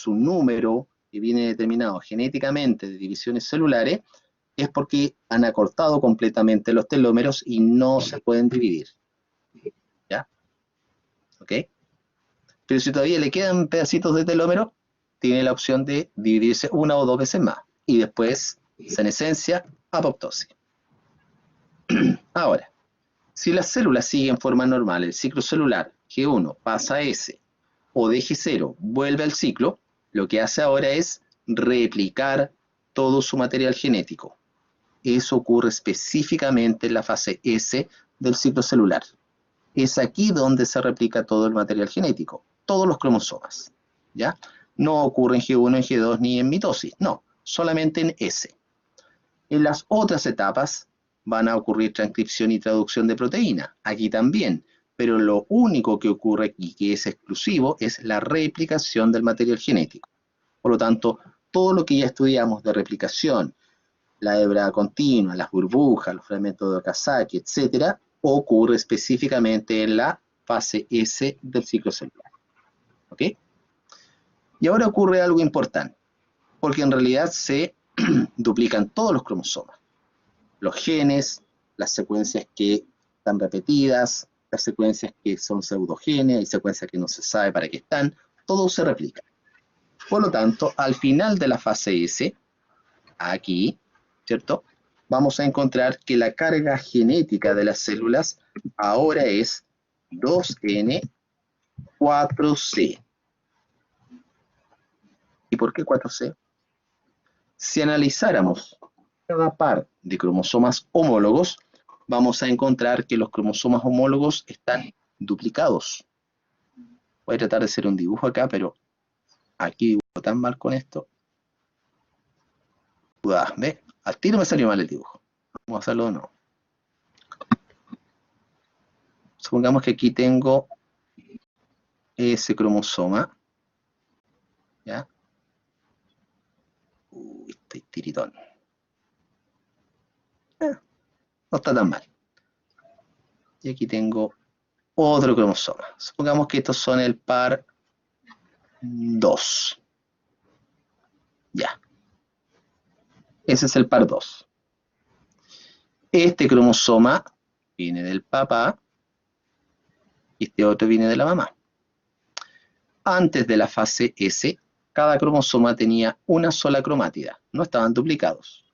S1: número que viene determinado genéticamente de divisiones celulares, es porque han acortado completamente los telómeros y no se pueden dividir. ¿Ya? ¿Ok? Pero si todavía le quedan pedacitos de telómero, tiene la opción de dividirse una o dos veces más. Y después, senescencia, apoptosis. Ahora, si las células siguen forma normal, el ciclo celular G1 pasa a S o de G0 vuelve al ciclo, lo que hace ahora es replicar todo su material genético. Eso ocurre específicamente en la fase S del ciclo celular. Es aquí donde se replica todo el material genético, todos los cromosomas, ¿ya? No ocurre en G1, en G2 ni en mitosis, no, solamente en S. En las otras etapas van a ocurrir transcripción y traducción de proteína, aquí también, pero lo único que ocurre aquí, que es exclusivo, es la replicación del material genético. Por lo tanto, todo lo que ya estudiamos de replicación, la hebra continua, las burbujas, los fragmentos de Okazaki, etc., ocurre específicamente en la fase S del ciclo celular. ¿Ok? Y ahora ocurre algo importante, porque en realidad se duplican todos los cromosomas. Los genes, las secuencias que están repetidas, las secuencias que son pseudogenes, hay secuencias que no se sabe para qué están, todo se replica. Por lo tanto, al final de la fase S, aquí, ¿cierto? Vamos a encontrar que la carga genética de las células ahora es 2N4C. ¿Y por qué 4C? Si analizáramos cada par de cromosomas homólogos, vamos a encontrar que los cromosomas homólogos están duplicados. Voy a tratar de hacer un dibujo acá, pero aquí dibujo tan mal con esto. ¿Ves? Al tiro me salió mal el dibujo. Vamos a hacerlo de nuevo. Supongamos que aquí tengo ese cromosoma. ¿Ya? Uy, estoy tiritón. No está tan mal. Y aquí tengo otro cromosoma. Supongamos que estos son el par 2. Ya. Ese es el par 2. Este cromosoma viene del papá y este otro viene de la mamá. Antes de la fase S, cada cromosoma tenía una sola cromátida, no estaban duplicados.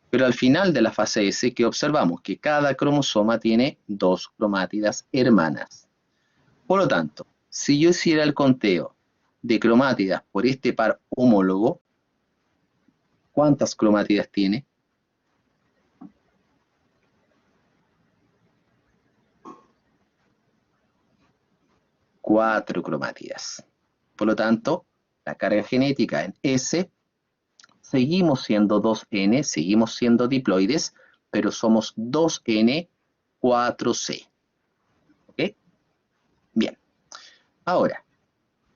S1: Pero al final de la fase S, ¿qué observamos? Que cada cromosoma tiene dos cromátidas hermanas. Por lo tanto, si yo hiciera el conteo de cromátidas por este par homólogo, ¿cuántas cromátidas tiene? Cuatro cromátidas. Por lo tanto, la carga genética en S, seguimos siendo 2N, seguimos siendo diploides, pero somos 2N4C. ¿Ok? Bien. Ahora,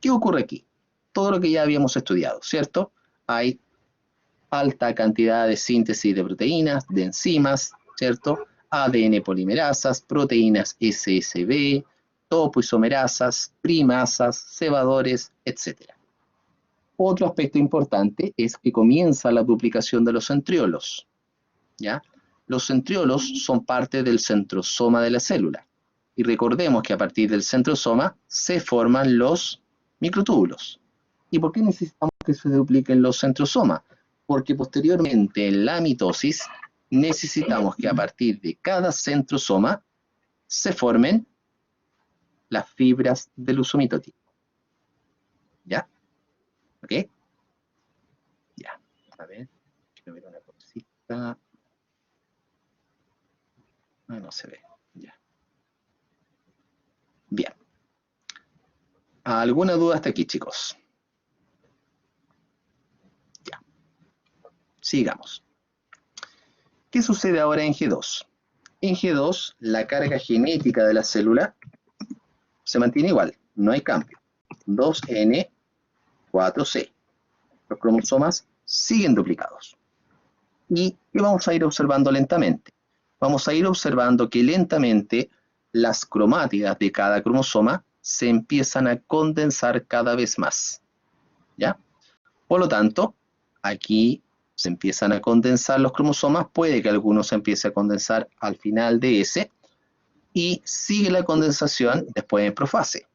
S1: ¿qué ocurre aquí? Todo lo que ya habíamos estudiado, ¿cierto? Hay alta cantidad de síntesis de proteínas, de enzimas, ¿cierto? ADN polimerasas, proteínas SSB, topoisomerasas, primasas, cebadores, etc. Otro aspecto importante es que comienza la duplicación de los centriolos, ¿ya? Los centriolos son parte del centrosoma de la célula. Y recordemos que a partir del centrosoma se forman los microtúbulos. ¿Y por qué necesitamos que se dupliquen los centrosomas? Porque posteriormente en la mitosis necesitamos que a partir de cada centrosoma se formen las fibras del uso mitótico. ¿Ya? ¿Ok? Ya. A ver, quiero ver una cosita. No se ve. Ya. Bien. ¿Alguna duda hasta aquí, chicos? Ya. Sigamos. ¿Qué sucede ahora en G2? En G2, la carga genética de la célula se mantiene igual, no hay cambio. 2N4C. Los cromosomas siguen duplicados. ¿Y qué vamos a ir observando lentamente? Vamos a ir observando que lentamente las cromátidas de cada cromosoma se empiezan a condensar cada vez más. ¿Ya? Por lo tanto, aquí se empiezan a condensar los cromosomas, puede que algunos se empiece a condensar al final de ese, y sigue la condensación después en profase,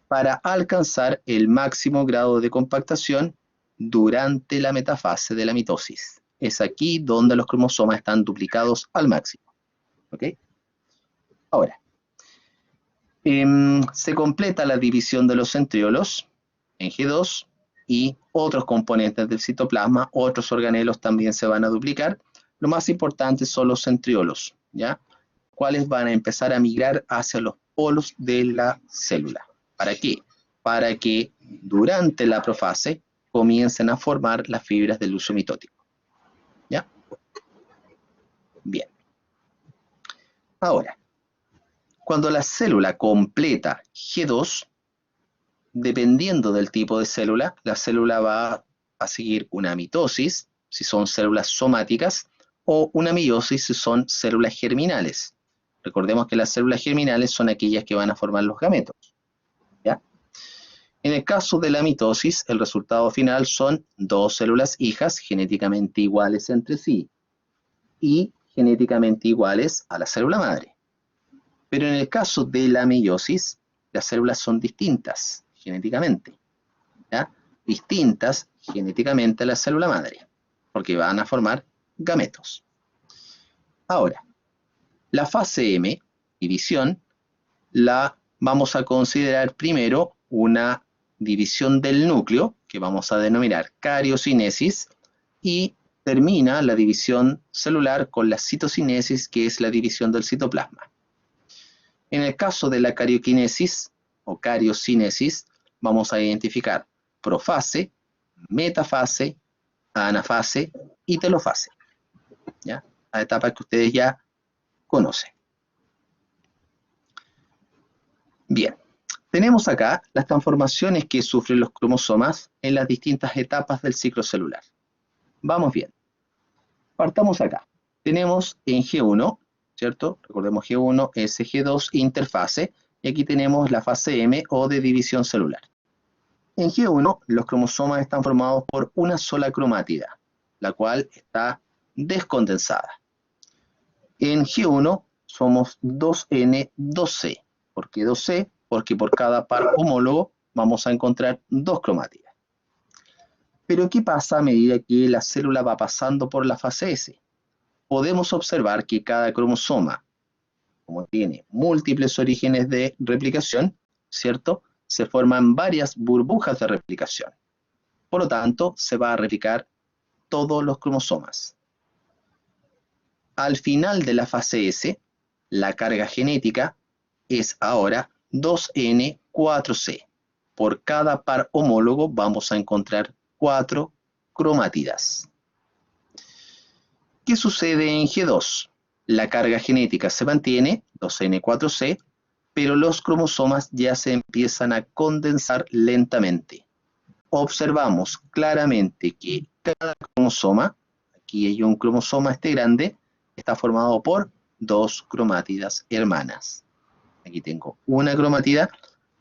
S1: para alcanzar el máximo grado de compactación durante la metafase de la mitosis. Es aquí donde los cromosomas están duplicados al máximo. ¿Ok? Ahora, se completa la división de los centriolos en G2 y otros componentes del citoplasma, otros organelos también se van a duplicar. Lo más importante son los centriolos, ¿ya? Cuáles van a empezar a migrar hacia los polos de la célula. ¿Para qué? Para que durante la profase comiencen a formar las fibras del huso mitótico. ¿Ya? Bien. Ahora, cuando la célula completa G2, dependiendo del tipo de célula, la célula va a seguir una mitosis, si son células somáticas, o una meiosis si son células germinales. Recordemos que las células germinales son aquellas que van a formar los gametos. ¿Ya? En el caso de la mitosis, el resultado final son dos células hijas genéticamente iguales entre sí y genéticamente iguales a la célula madre. Pero en el caso de la meiosis, las células son distintas genéticamente, ¿ya? Distintas genéticamente a la célula madre, porque van a formar gametos. Ahora, la fase M, división, la vamos a considerar primero una división del núcleo, que vamos a denominar cariocinesis, y termina la división celular con la citocinesis, que es la división del citoplasma. En el caso de la carioquinesis o cariocinesis, vamos a identificar profase, metafase, anafase y telofase, ¿ya? A etapas que ustedes ya conocen. Bien, tenemos acá las transformaciones que sufren los cromosomas en las distintas etapas del ciclo celular. Vamos bien. Partamos acá. Tenemos en G1, ¿cierto? Recordemos G1, S, G2, interfase, y aquí tenemos la fase M o de división celular. En G1, los cromosomas están formados por una sola cromátida, la cual está descondensada. En G1 somos 2N, 2C. ¿Por qué 2C? Porque por cada par homólogo vamos a encontrar dos cromátidas. Pero ¿qué pasa a medida que la célula va pasando por la fase S? Podemos observar que cada cromosoma, como tiene múltiples orígenes de replicación, ¿cierto? Se forman varias burbujas de replicación. Por lo tanto, se va a replicar todos los cromosomas. Al final de la fase S, la carga genética es ahora 2N4C. Por cada par homólogo vamos a encontrar 4 cromátidas. ¿Qué sucede en G2? La carga genética se mantiene, 2N4C, pero los cromosomas ya se empiezan a condensar lentamente. Observamos claramente que cada cromosoma, aquí hay un cromosoma grande, está formado por dos cromátidas hermanas. Aquí tengo una cromátida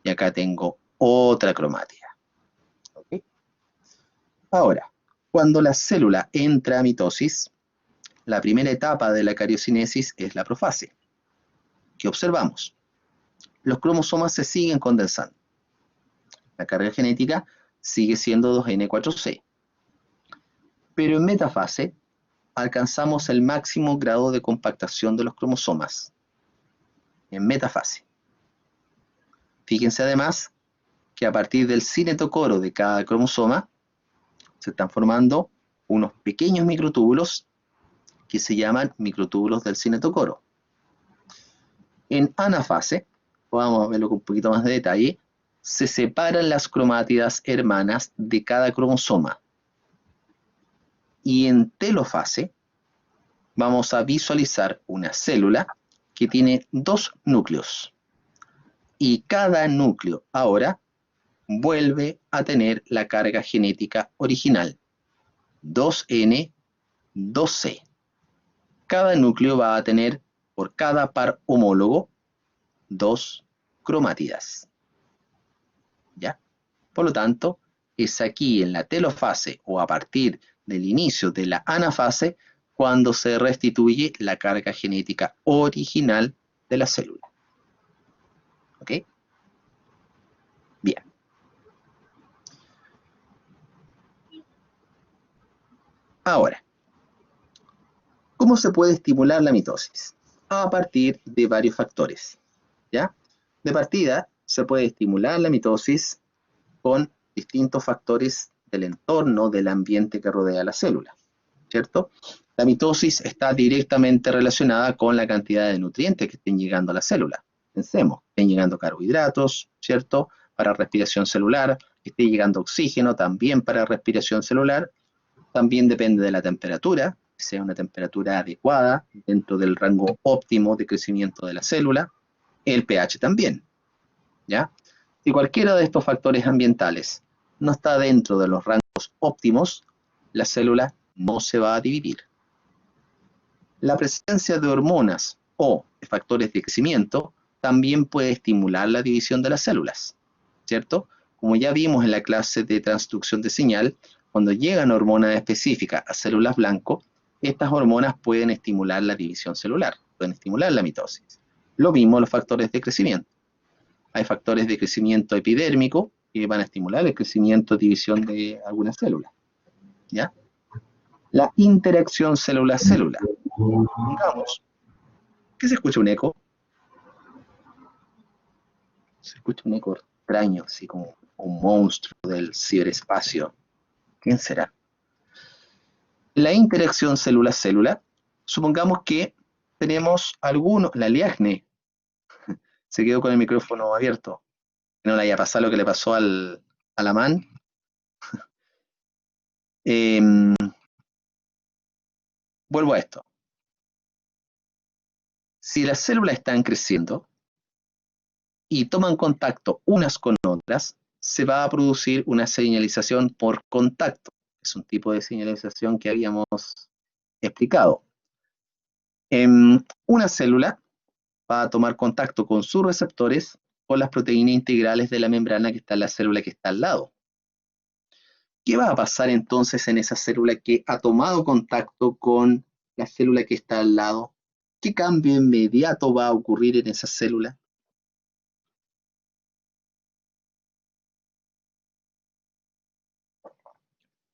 S1: y acá tengo otra cromátida. ¿Okay? Ahora, cuando la célula entra a mitosis, la primera etapa de la cariocinesis es la profase. ¿Qué observamos? Los cromosomas se siguen condensando. La carga genética sigue siendo 2N4C. Pero en metafase alcanzamos el máximo grado de compactación de los cromosomas. En metafase. Fíjense además que a partir del cinetocoro de cada cromosoma se están formando unos pequeños microtúbulos que se llaman microtúbulos del cinetocoro. En anafase, vamos a verlo con un poquito más de detalle, se separan las cromátidas hermanas de cada cromosoma. Y en telofase vamos a visualizar una célula que tiene dos núcleos. Y cada núcleo ahora vuelve a tener la carga genética original, 2N, 2C. Cada núcleo va a tener, por cada par homólogo, dos cromátidas. ¿Ya? Por lo tanto, es aquí en la telofase o a partir del inicio de la anafase cuando se restituye la carga genética original de la célula. ¿Ok? Bien. Ahora, ¿cómo se puede estimular la mitosis? A partir de varios factores, ¿ya? De partida, se puede estimular la mitosis con distintos factores del entorno, del ambiente que rodea a la célula, ¿cierto? La mitosis está directamente relacionada con la cantidad de nutrientes que estén llegando a la célula. Pensemos, estén llegando carbohidratos, ¿cierto? Para respiración celular, esté llegando oxígeno también para respiración celular. También depende de la temperatura, que sea una temperatura adecuada dentro del rango óptimo de crecimiento de la célula. El pH también, ¿ya? Si cualquiera de estos factores ambientales no está dentro de los rangos óptimos, la célula no se va a dividir. La presencia de hormonas o de factores de crecimiento también puede estimular la división de las células, ¿cierto? Como ya vimos en la clase de transducción de señal, cuando llegan hormonas específicas a células blanco, estas hormonas pueden estimular la división celular, pueden estimular la mitosis. Lo mismo los factores de crecimiento. Hay factores de crecimiento epidérmico que van a estimular el crecimiento y división de algunas células, ¿ya? La interacción célula-célula. Pongamos que se escucha un eco. Se escucha un eco extraño, así como un monstruo del ciberespacio. ¿Quién será? La interacción célula-célula, supongamos que tenemos la Liagne se quedó con el micrófono abierto. Que no le haya pasado lo que le pasó al Amán. Vuelvo a esto. Si las células están creciendo y toman contacto unas con otras, se va a producir una señalización por contacto. Es un tipo de señalización que habíamos explicado. Una célula va a tomar contacto con sus receptores con las proteínas integrales de la membrana que está en la célula que está al lado. ¿Qué va a pasar entonces en esa célula que ha tomado contacto con la célula que está al lado? ¿Qué cambio inmediato va a ocurrir en esa célula?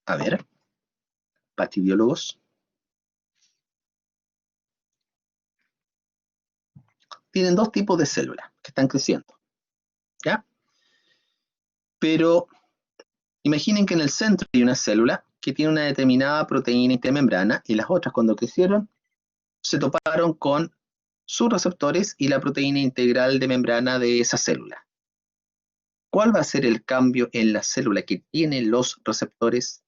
S1: A ver, bacteriólogos. Tienen dos tipos de células que están creciendo, ¿ya? Pero imaginen que en el centro hay una célula que tiene una determinada proteína intermembrana y las otras cuando crecieron se toparon con sus receptores y la proteína integral de membrana de esa célula. ¿Cuál va a ser el cambio en la célula que tiene los receptores?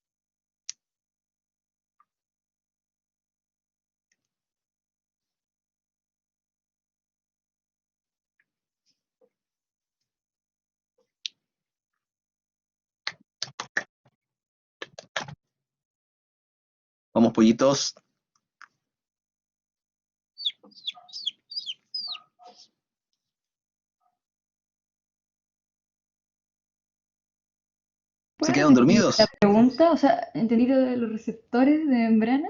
S1: Vamos, pollitos. ¿Se quedaron dormidos?
S2: La pregunta, o sea, entendido de los receptores de membrana.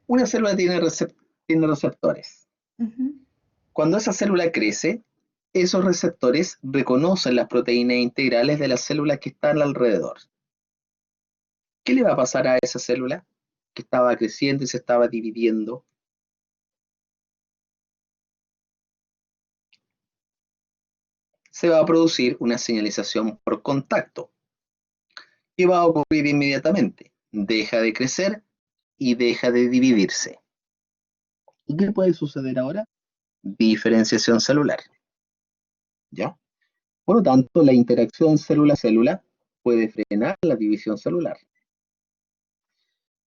S1: Una célula tiene receptores.
S2: Ujú.
S1: Cuando esa célula crece, esos receptores reconocen las proteínas integrales de las células que están alrededor. ¿Qué le va a pasar a esa célula que estaba creciendo y se estaba dividiendo? Se va a producir una señalización por contacto. ¿Qué va a ocurrir inmediatamente? Deja de crecer y deja de dividirse. ¿Y qué puede suceder ahora? Diferenciación celular, ¿ya? Por lo tanto, la interacción célula-célula puede frenar la división celular.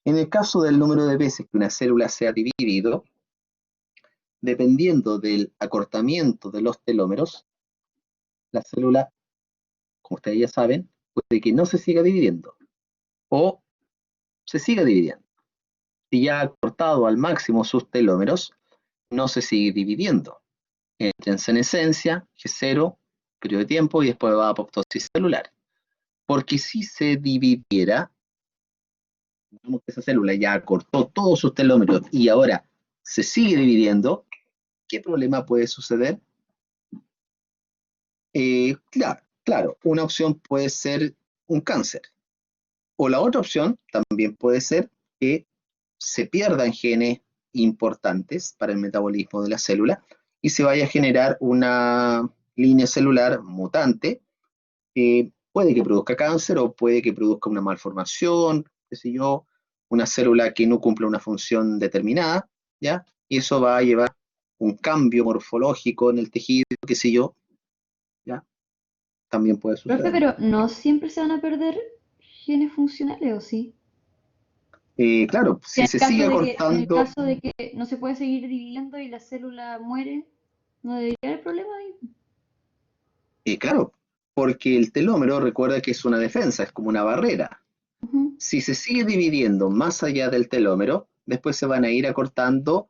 S1: En el caso del número de veces que una célula se ha dividido, dependiendo del acortamiento de los telómeros, la célula, como ustedes ya saben, puede que no se siga dividiendo o se siga dividiendo. Si ya ha cortado al máximo sus telómeros, no se sigue dividiendo. Entra en senescencia, G0, periodo de tiempo, y después va a apoptosis celular. Porque si se dividiera, Digamos que esa célula ya cortó todos sus telómeros y ahora se sigue dividiendo, ¿qué problema puede suceder? Claro, una opción puede ser un cáncer. O la otra opción también puede ser que se pierdan genes importantes para el metabolismo de la célula y se vaya a generar una línea celular mutante que puede que produzca cáncer o puede que produzca una malformación, qué sé yo, una célula que no cumple una función determinada, ¿ya? Y eso va a llevar un cambio morfológico en el tejido, qué sé yo, ¿ya? También puede
S2: Profe,
S1: suceder.
S2: pero no siempre se van a perder genes funcionales, ¿o sí?
S1: Claro,
S2: Que
S1: si se sigue
S2: en el
S1: acortando,
S2: caso de que no se puede seguir dividiendo y la célula muere, ¿no debería haber problema ahí?
S1: claro, porque el telómero recuerda que es una defensa, es como una barrera.
S2: Ujú.
S1: Si se sigue dividiendo más allá del telómero, después se van a ir acortando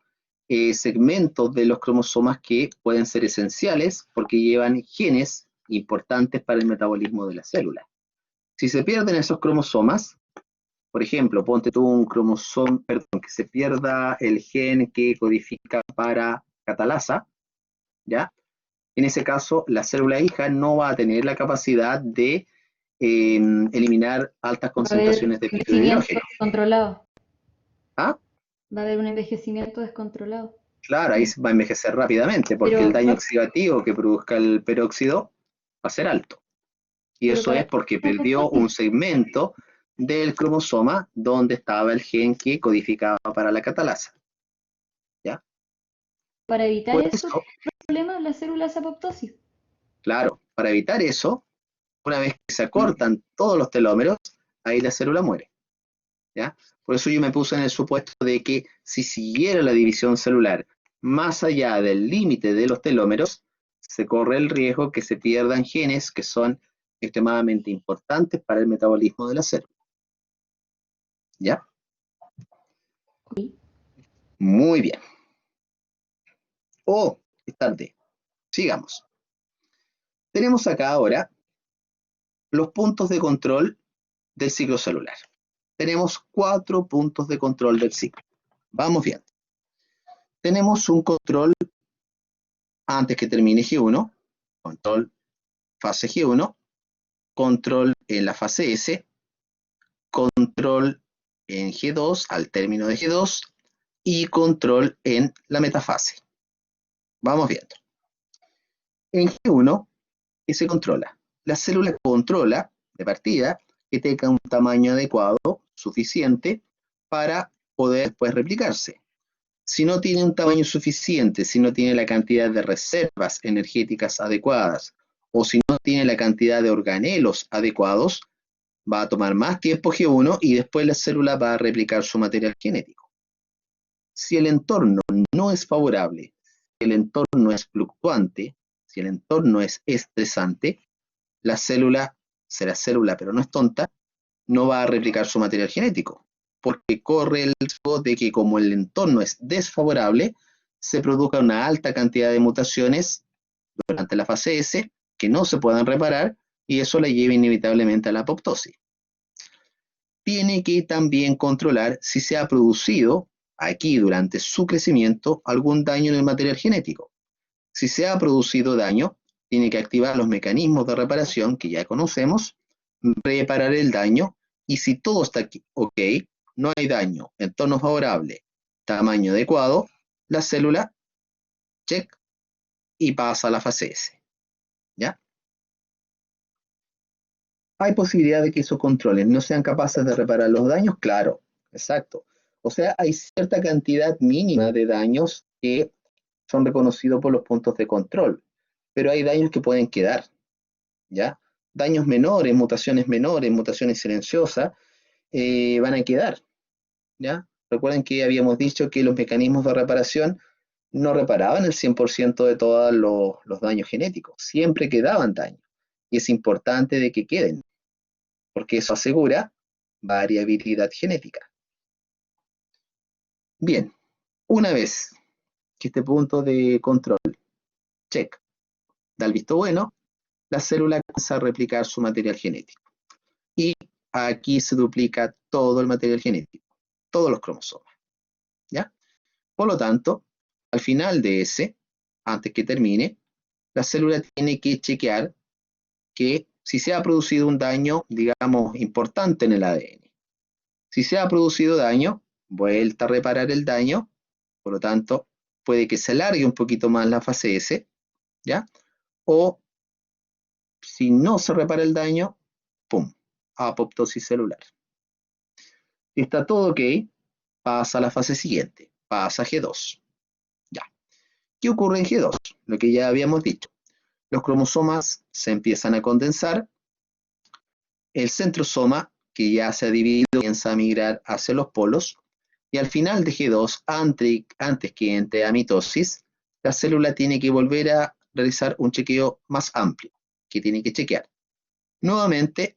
S1: segmentos de los cromosomas que pueden ser esenciales porque llevan genes importantes para el metabolismo de la célula. Si se pierden esos cromosomas, por ejemplo, ponte tú un cromosoma, perdón, que se pierda el gen que codifica para catalasa, ¿ya? En ese caso, la célula hija no va a tener la capacidad de eliminar altas
S2: Va a haber
S1: concentraciones de óxido de
S2: envejecimiento
S1: hidrógeno.
S2: descontrolado.
S1: ¿Ah?
S2: Va a haber un envejecimiento descontrolado.
S1: Claro, ahí
S2: Mm.
S1: se va a envejecer rápidamente porque el
S2: Pero,
S1: daño oxidativo que produzca el peróxido va a ser alto. Y
S2: pero
S1: eso
S2: para
S1: es porque perdió un segmento del cromosoma donde estaba el gen que codificaba para la catalasa. ¿Ya?
S2: para evitar
S1: Por
S2: esos
S1: eso,
S2: problemas, la célula hace apoptosis.
S1: claro, para evitar eso, una vez que se acortan todos los telómeros, ahí la célula muere. ¿Ya? Por eso yo me puse en el supuesto de que si siguiera la división celular más allá del límite de los telómeros, se corre el riesgo que se pierdan genes que son extremadamente importantes para el metabolismo de la célula. ¿Ya? Muy bien. Oh, es tarde. Sigamos. Tenemos acá ahora los puntos de control del ciclo celular. Tenemos 4 puntos de control del ciclo. Vamos bien. Tenemos un control antes que termine G1, control fase G1, control en la fase S, control en G2 al término de G2 y control en la metafase. Vamos viendo. En G1, ¿qué se controla? La célula controla de partida que tenga un tamaño adecuado, suficiente, para poder después replicarse. Si no tiene un tamaño suficiente, si no tiene la cantidad de reservas energéticas adecuadas, o si no tiene la cantidad de organelos adecuados, va a tomar más tiempo G1 y después la célula va a replicar su material genético. Si el entorno no es favorable, si el entorno es fluctuante, si el entorno es estresante, la célula será célula pero no es tonta, no va a replicar su material genético, porque corre el riesgo de que como el entorno es desfavorable, se produzca una alta cantidad de mutaciones durante la fase S que no se puedan reparar y eso la lleva inevitablemente a la apoptosis. Tiene que también controlar si se ha producido aquí durante su crecimiento algún daño en el material genético. Si se ha producido daño, tiene que activar los mecanismos de reparación que ya conocemos, reparar el daño y si todo está aquí, ok, no hay daño, entorno favorable, tamaño adecuado, la célula check y pasa a la fase S. ¿Ya? ¿Hay posibilidad de que esos controles no sean capaces de reparar los daños? Claro, exacto. O sea, hay cierta cantidad mínima de daños que son reconocidos por los puntos de control, pero hay daños que pueden quedar, ¿ya? Daños menores, mutaciones silenciosas, van a quedar, ¿ya? Recuerden que habíamos dicho que los mecanismos de reparación no reparaban el 100% de todos los daños genéticos, siempre quedaban daños, y es importante de que queden, porque eso asegura variabilidad genética. Bien, una vez que este punto de control, check, da el visto bueno, la célula comienza a replicar su material genético. Y aquí se duplica todo el material genético, todos los cromosomas, ¿ya? Por lo tanto, al final de ese, antes que termine, la célula tiene que chequear que si se ha producido un daño, digamos, importante en el ADN. Si se ha producido daño, vuelta a reparar el daño, por lo tanto, puede que se alargue un poquito más la fase S, ¿ya? O si no se repara el daño, ¡pum!, apoptosis celular. Si está todo ok, pasa a la fase siguiente, pasa a G2. Ya. ¿Qué ocurre en G2? Lo que ya habíamos dicho. Los cromosomas se empiezan a condensar, el centrosoma, que ya se ha dividido, comienza a migrar hacia los polos, y al final de G2, antes que entre a mitosis, la célula tiene que volver a realizar un chequeo más amplio, que tiene que chequear nuevamente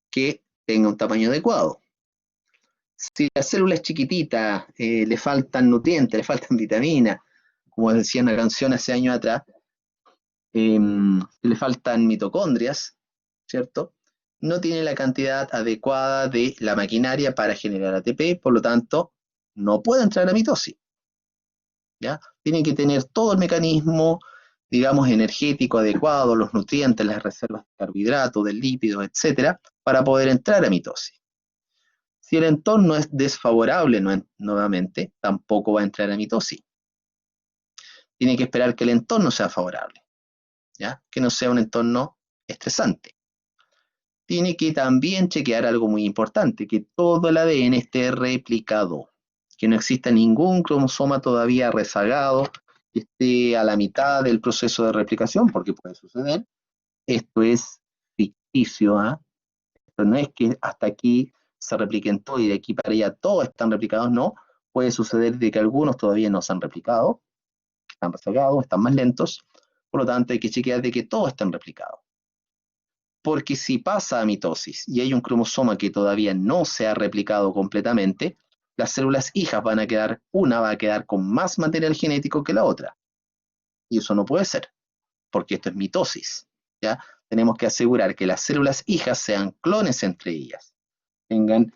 S1: que tenga un tamaño adecuado. Si la célula es chiquitita, le faltan nutrientes, le faltan vitaminas, como decía una canción hace años atrás, le faltan mitocondrias, ¿cierto? No tiene la cantidad adecuada de la maquinaria para generar ATP, por lo tanto, no puede entrar a mitosis, ¿ya? Tiene que tener todo el mecanismo, digamos, energético adecuado, los nutrientes, las reservas de carbohidratos, de lípidos, etcétera, para poder entrar a mitosis. Si el entorno es desfavorable nuevamente, tampoco va a entrar a mitosis. Tiene que esperar que el entorno sea favorable, ¿ya? Que no sea un entorno estresante. Tiene que también chequear algo muy importante, que todo el ADN esté replicado, que no exista ningún cromosoma todavía rezagado, que esté a la mitad del proceso de replicación, porque puede suceder. Esto es ficticio, ¿eh? Esto no es que hasta aquí se repliquen todo y de aquí para allá todos están replicados, no. Puede suceder de que algunos todavía no se han replicado, están rezagados, están más lentos, por lo tanto hay que chequear de que todos estén replicados. Porque si pasa a mitosis y hay un cromosoma que todavía no se ha replicado completamente, las células hijas una va a quedar con más material genético que la otra. Y eso no puede ser, porque esto es mitosis, ¿ya? Tenemos que asegurar que las células hijas sean clones entre ellas, tengan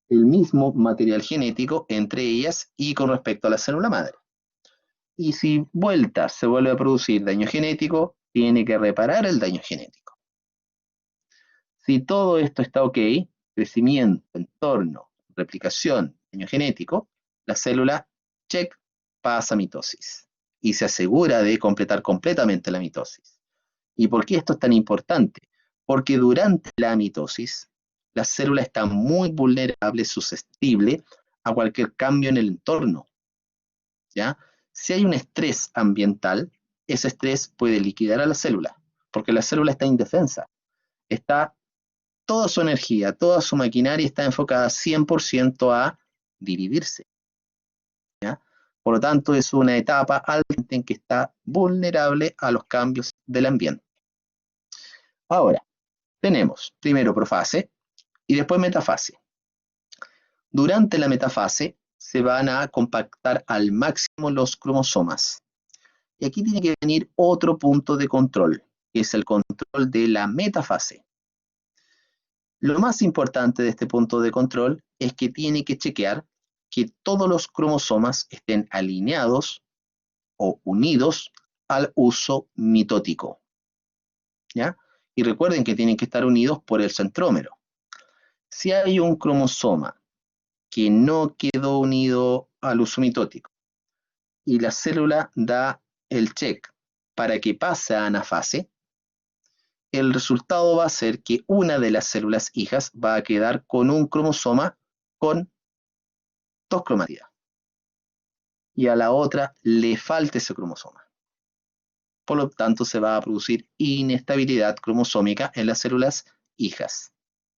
S1: el mismo material genético entre ellas y con respecto a la célula madre. Y si se vuelve a producir daño genético, tiene que reparar el daño genético. Si todo esto está ok, crecimiento, entorno, replicación, daño genético, la célula, check, pasa a mitosis y se asegura de completar completamente la mitosis. ¿Y por qué esto es tan importante? Porque durante la mitosis, la célula está muy vulnerable, susceptible a cualquier cambio en el entorno, ¿ya? Si hay un estrés ambiental, ese estrés puede liquidar a la célula, porque la célula está indefensa, toda su energía, toda su maquinaria está enfocada 100% a dividirse, ¿ya? Por lo tanto, es una etapa altamente en que está vulnerable a los cambios del ambiente. Ahora, tenemos primero profase y después metafase. Durante la metafase se van a compactar al máximo los cromosomas. Y aquí tiene que venir otro punto de control, que es el control de la metafase. Lo más importante de este punto de control es que tiene que chequear que todos los cromosomas estén alineados o unidos al uso mitótico, ¿ya? Y recuerden que tienen que estar unidos por el centrómero. Si hay un cromosoma que no quedó unido al uso mitótico y la célula da el check para que pase a anafase, el resultado va a ser que una de las células hijas va a quedar con un cromosoma con 2 cromátidas y a la otra le falta ese cromosoma. Por lo tanto, se va a producir inestabilidad cromosómica en las células hijas.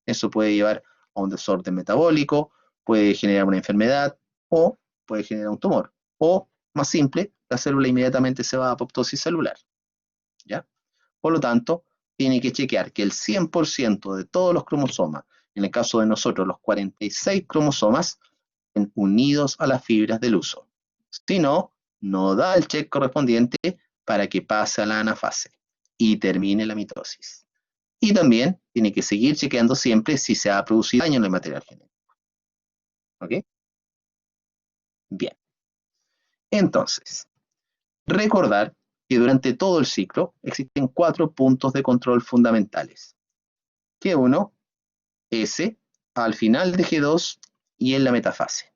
S1: Eso puede llevar a un desorden metabólico, puede generar una enfermedad o puede generar un tumor. O, más simple, la célula inmediatamente se va a apoptosis celular, ¿ya? Por lo tanto, tiene que chequear que el 100% de todos los cromosomas, en el caso de nosotros los 46 cromosomas, estén unidos a las fibras del uso. Si no, no da el check correspondiente para que pase a la anafase y termine la mitosis. Y también tiene que seguir chequeando siempre si se ha producido daño en el material genético. ¿Ok? Bien. Entonces, recordar que durante todo el ciclo existen 4 puntos de control fundamentales. G1, S, al final de G2 y en la metafase.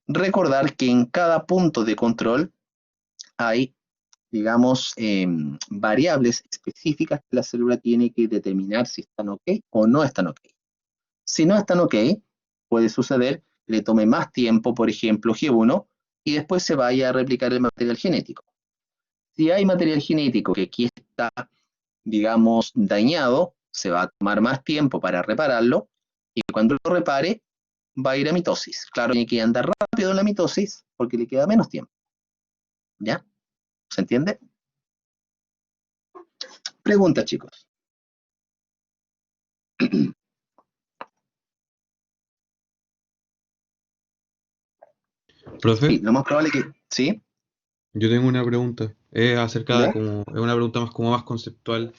S1: Recordar que en cada punto de control hay, digamos, variables específicas que la célula tiene que determinar si están ok o no están ok. Si no están ok, puede suceder que le tome más tiempo, por ejemplo, G1, y después se vaya a replicar el material genético. Si hay material genético que aquí está, digamos, dañado, se va a tomar más tiempo para repararlo, y cuando lo repare, va a ir a mitosis. Claro, tiene que andar rápido en la mitosis porque le queda menos tiempo. ¿Ya? ¿Se entiende? Pregunta, chicos.
S4: Profe,
S1: Sí, lo más probable que... ¿Sí?
S4: yo tengo una pregunta. Es acerca de
S1: ¿Ya?
S4: como, es una pregunta más como más conceptual.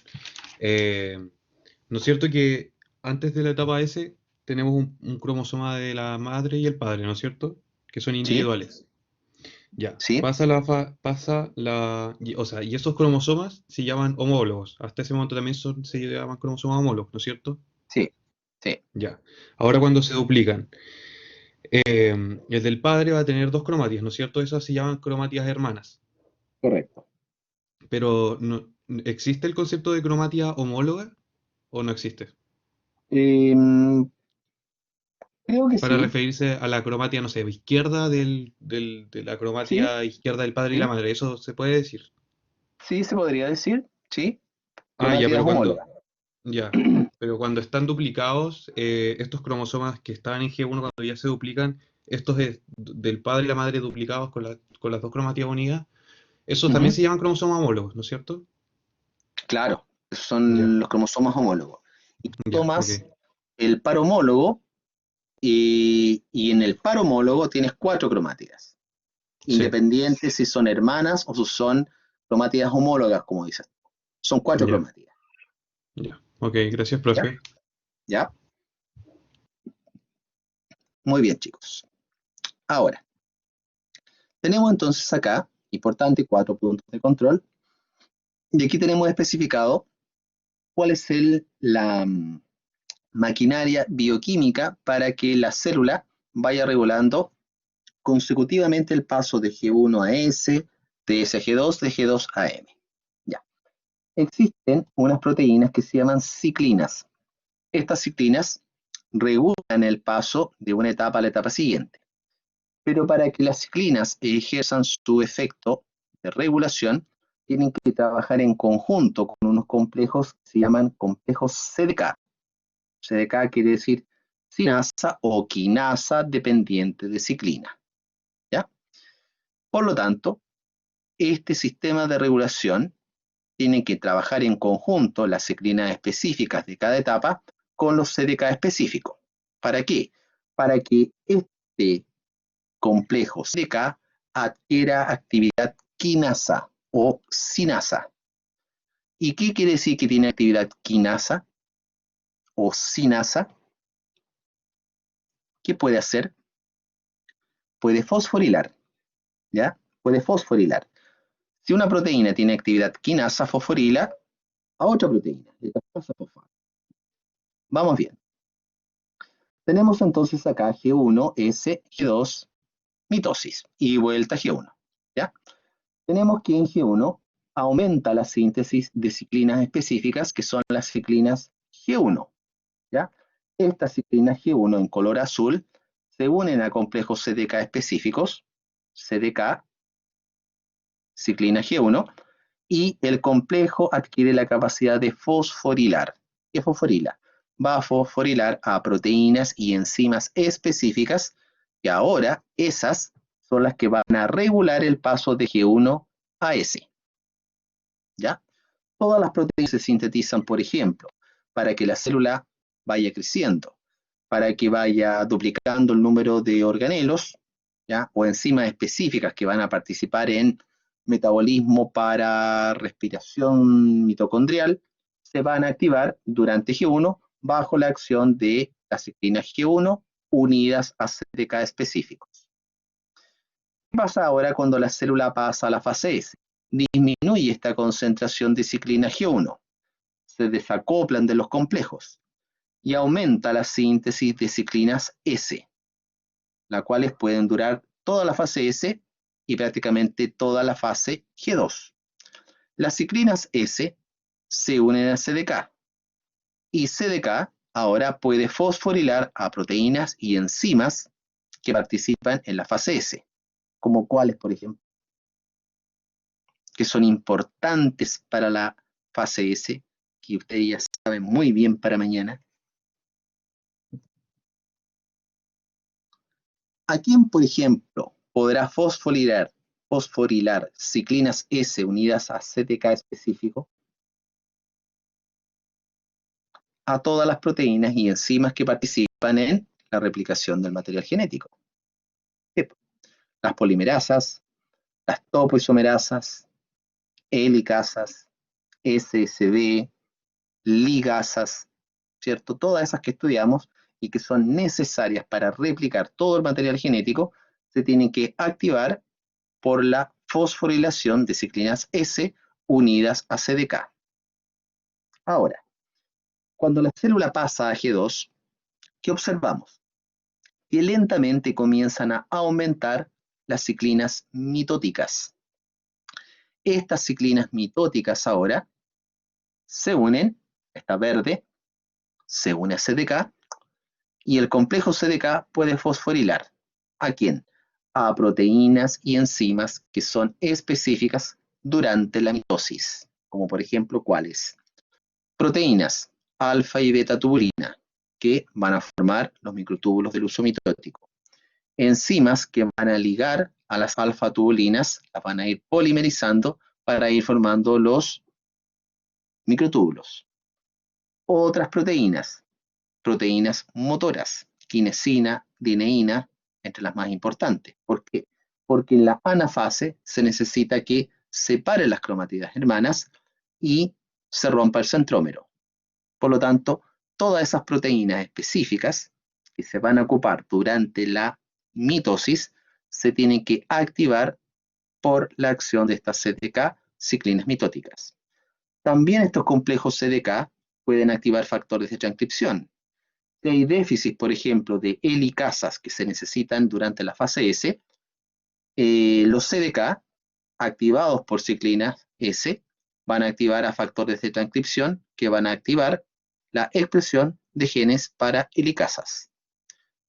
S4: Eh, ¿No es cierto que antes de la etapa S tenemos un cromosoma de la madre y el padre, ¿no es cierto? Que son
S1: ¿Sí?
S4: individuales. Ya,
S1: ¿Sí?
S4: o sea, y esos cromosomas se llaman homólogos. Hasta ese momento también se llaman cromosomas homólogos, ¿no es cierto?
S1: Sí. Sí.
S4: Ya. Ahora cuando se duplican, el del padre va a tener dos cromatías, ¿no es cierto? Esas se llaman cromatías hermanas.
S1: Correcto.
S4: Pero ¿existe el concepto de cromatía homóloga o no existe?
S1: Em, creo que
S4: Para
S1: sí.
S4: referirse a la cromatía, no sé, izquierda de la
S1: Sí.
S4: cromatía izquierda del padre y la
S1: Sí.
S4: madre. ¿Eso se puede decir?
S1: Sí, se podría decir. Sí.
S4: Ah, ya,
S1: Cromatías homólogas.
S4: pero cuando están duplicados, estos cromosomas que estaban en G1 cuando ya se duplican, del padre y la madre duplicados con las dos cromatías unidas, esos también
S1: Ujú.
S4: se llaman cromosomas homólogos, ¿no es cierto?
S1: Claro, esos
S4: Ya,
S1: son los cromosomas homólogos. Y tú
S4: ya, ok.
S1: tomas el par homólogo y en el par homólogo tienes 4 cromátidas,
S4: Sí,
S1: independientes si son hermanas o si son cromátidas homólogas, como dices. Son 4
S4: ya,
S1: cromátidas.
S4: ya. Ok, gracias,
S1: ¿Ya?
S4: profe.
S1: ¿Ya? Muy bien, chicos. Ahora, tenemos entonces acá, importante, 4 puntos de control. Y aquí tenemos especificado cuál es la maquinaria bioquímica para que la célula vaya regulando consecutivamente el paso de G1 a S, de S a G2, de G2 a M. Ya. Existen unas proteínas que se llaman ciclinas. Estas ciclinas regulan el paso de una etapa a la etapa siguiente. Pero para que las ciclinas ejerzan su efecto de regulación, tienen que trabajar en conjunto con unos complejos que se llaman complejos CDK. CDK quiere decir sinasa o quinasa dependiente de ciclina. ¿Ya? Por lo tanto, este sistema de regulación tiene que trabajar en conjunto las ciclinas específicas de cada etapa con los CDK específicos. ¿Para qué? Para que este complejo CDK adquiera actividad quinasa o sinasa. ¿Y qué quiere decir que tiene actividad quinasa o sinasa? ¿Qué puede hacer? Puede fosforilar, ¿ya? Puede fosforilar. Si una proteína tiene actividad quinasa, fosforila a otra proteína, le traspasa fosfato. Vamos bien. Tenemos entonces acá G1, S, G2, mitosis y vuelta a G1. ¿Ya? Tenemos que en G1 aumenta la síntesis de ciclinas específicas que son las ciclinas G1. ¿Ya? Estas ciclinas G1 en color azul se unen a complejos CDK específicos, CDK, ciclina G1, y el complejo adquiere la capacidad de fosforilar. ¿Qué fosforila? Va a fosforilar a proteínas y enzimas específicas que ahora esas son las que van a regular el paso de G1 a S. ¿Ya? Todas las proteínas se sintetizan, por ejemplo, para que la célula vaya creciendo, para que vaya duplicando el número de organelos, ¿ya? O enzimas específicas que van a participar en metabolismo para respiración mitocondrial, se van a activar durante G1 bajo la acción de las ciclinas G1 unidas a CDK específicos. ¿Qué pasa ahora cuando la célula pasa a la fase S? Disminuye esta concentración de ciclina G1, se desacoplan de los complejos y aumenta la síntesis de ciclinas S, las cuales pueden durar toda la fase S y prácticamente toda la fase G2. Las ciclinas S se unen a CDK y CDK ahora puede fosforilar a proteínas y enzimas que participan en la fase S, como cuáles, por ejemplo, que son importantes para la fase S, que ustedes ya saben muy bien para mañana. ¿A quién, por ejemplo, podrá fosforilar ciclinas S unidas a CDK específico? A todas las proteínas y enzimas que participan en la replicación del material genético. Las polimerasas, las topoisomerasas, helicasas, SSB, ligasas, ¿cierto? Todas esas que estudiamos y que son necesarias para replicar todo el material genético, se tienen que activar por la fosforilación de ciclinas S unidas a CDK. Ahora, cuando la célula pasa a G2, ¿qué observamos? Que lentamente comienzan a aumentar las ciclinas mitóticas. Estas ciclinas mitóticas ahora se unen, esta verde, se une a CDK, y el complejo CDK puede fosforilar. ¿A quién? A proteínas y enzimas que son específicas durante la mitosis, como por ejemplo, ¿cuáles? Proteínas, alfa y beta tubulina, que van a formar los microtúbulos del uso mitótico. Enzimas que van a ligar a las alfa tubulinas, las van a ir polimerizando para ir formando los microtúbulos. Otras proteínas motoras, quinesina, dineína, entre las más importantes. ¿Por qué? Porque en la anafase se necesita que separe las cromatidas hermanas y se rompa el centrómero. Por lo tanto, todas esas proteínas específicas que se van a ocupar durante la mitosis se tienen que activar por la acción de estas CDK, ciclinas mitóticas. También estos complejos CDK pueden activar factores de transcripción. Si hay déficit, por ejemplo, de helicasas que se necesitan durante la fase S, los CDK, activados por ciclinas S, van a activar a factores de transcripción que van a activar la expresión de genes para helicasas.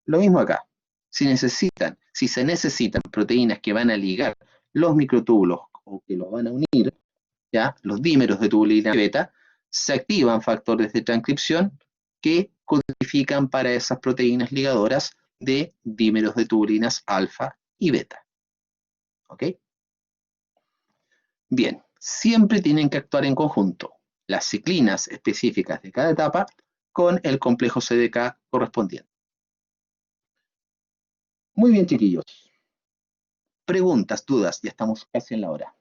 S1: Lo mismo acá. Si se necesitan proteínas que van a ligar los microtúbulos o que los van a unir, ¿ya? Los dímeros de tubulina y beta, se activan factores de transcripción que codifican para esas proteínas ligadoras de dímeros de tubulinas alfa y beta. ¿Ok? Bien, siempre tienen que actuar en conjunto las ciclinas específicas de cada etapa con el complejo CDK correspondiente. Muy bien, chiquillos. Preguntas, dudas, ya estamos casi en la hora.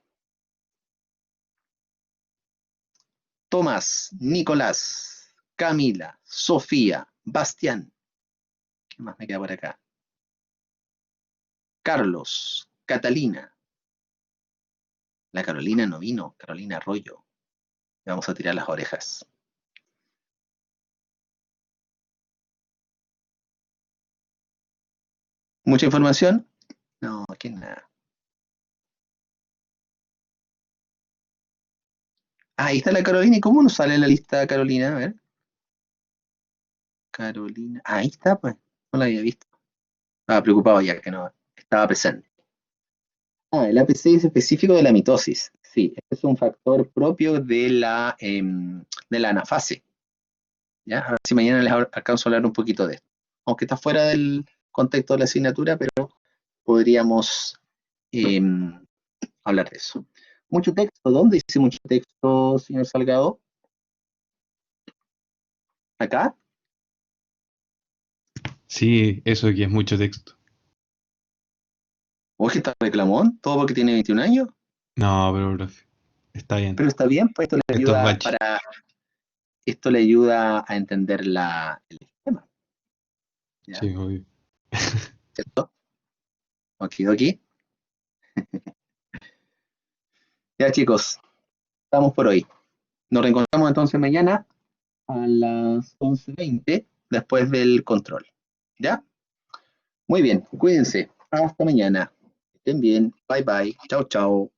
S1: Tomás, Nicolás, Camila, Sofía, Bastián. ¿Qué más me queda por acá? Carlos, Catalina. La Carolina no vino, Carolina Arroyo. Le vamos a tirar las orejas. ¿Mucha información? No, aquí nada. Ahí está la Carolina. ¿Y cómo nos sale la lista, Carolina? A ver. Carolina. Ahí está, pues. No la había visto. Estaba preocupado ya que no estaba presente. El APC es específico de la mitosis. Sí, este es un factor propio de la anafase. ¿Ya? A ver si mañana les alcanzo a hablar un poquito de esto. Aunque está fuera del contexto de la asignatura, pero podríamos hablar de eso. Mucho texto. ¿Dónde dice mucho texto, señor Salgado? ¿Acá?
S4: Sí, eso aquí es mucho texto.
S1: ¿O es que está reclamón? ¿Todo porque tiene 21 años?
S4: No, pero profe, está bien.
S1: Pero está bien, pues esto le
S4: Esto es
S1: ayuda
S4: bache.
S1: para esto le ayuda a entender el esquema, ¿ya?
S4: Sí, obvio.
S1: ¿Cierto? Okidoki. Ya, chicos, estamos por hoy. Nos reencontramos entonces mañana a las 11:20 después del control. ¿Ya? Muy bien, cuídense. Hasta mañana. Estén bien. Bye bye. Chao, chao.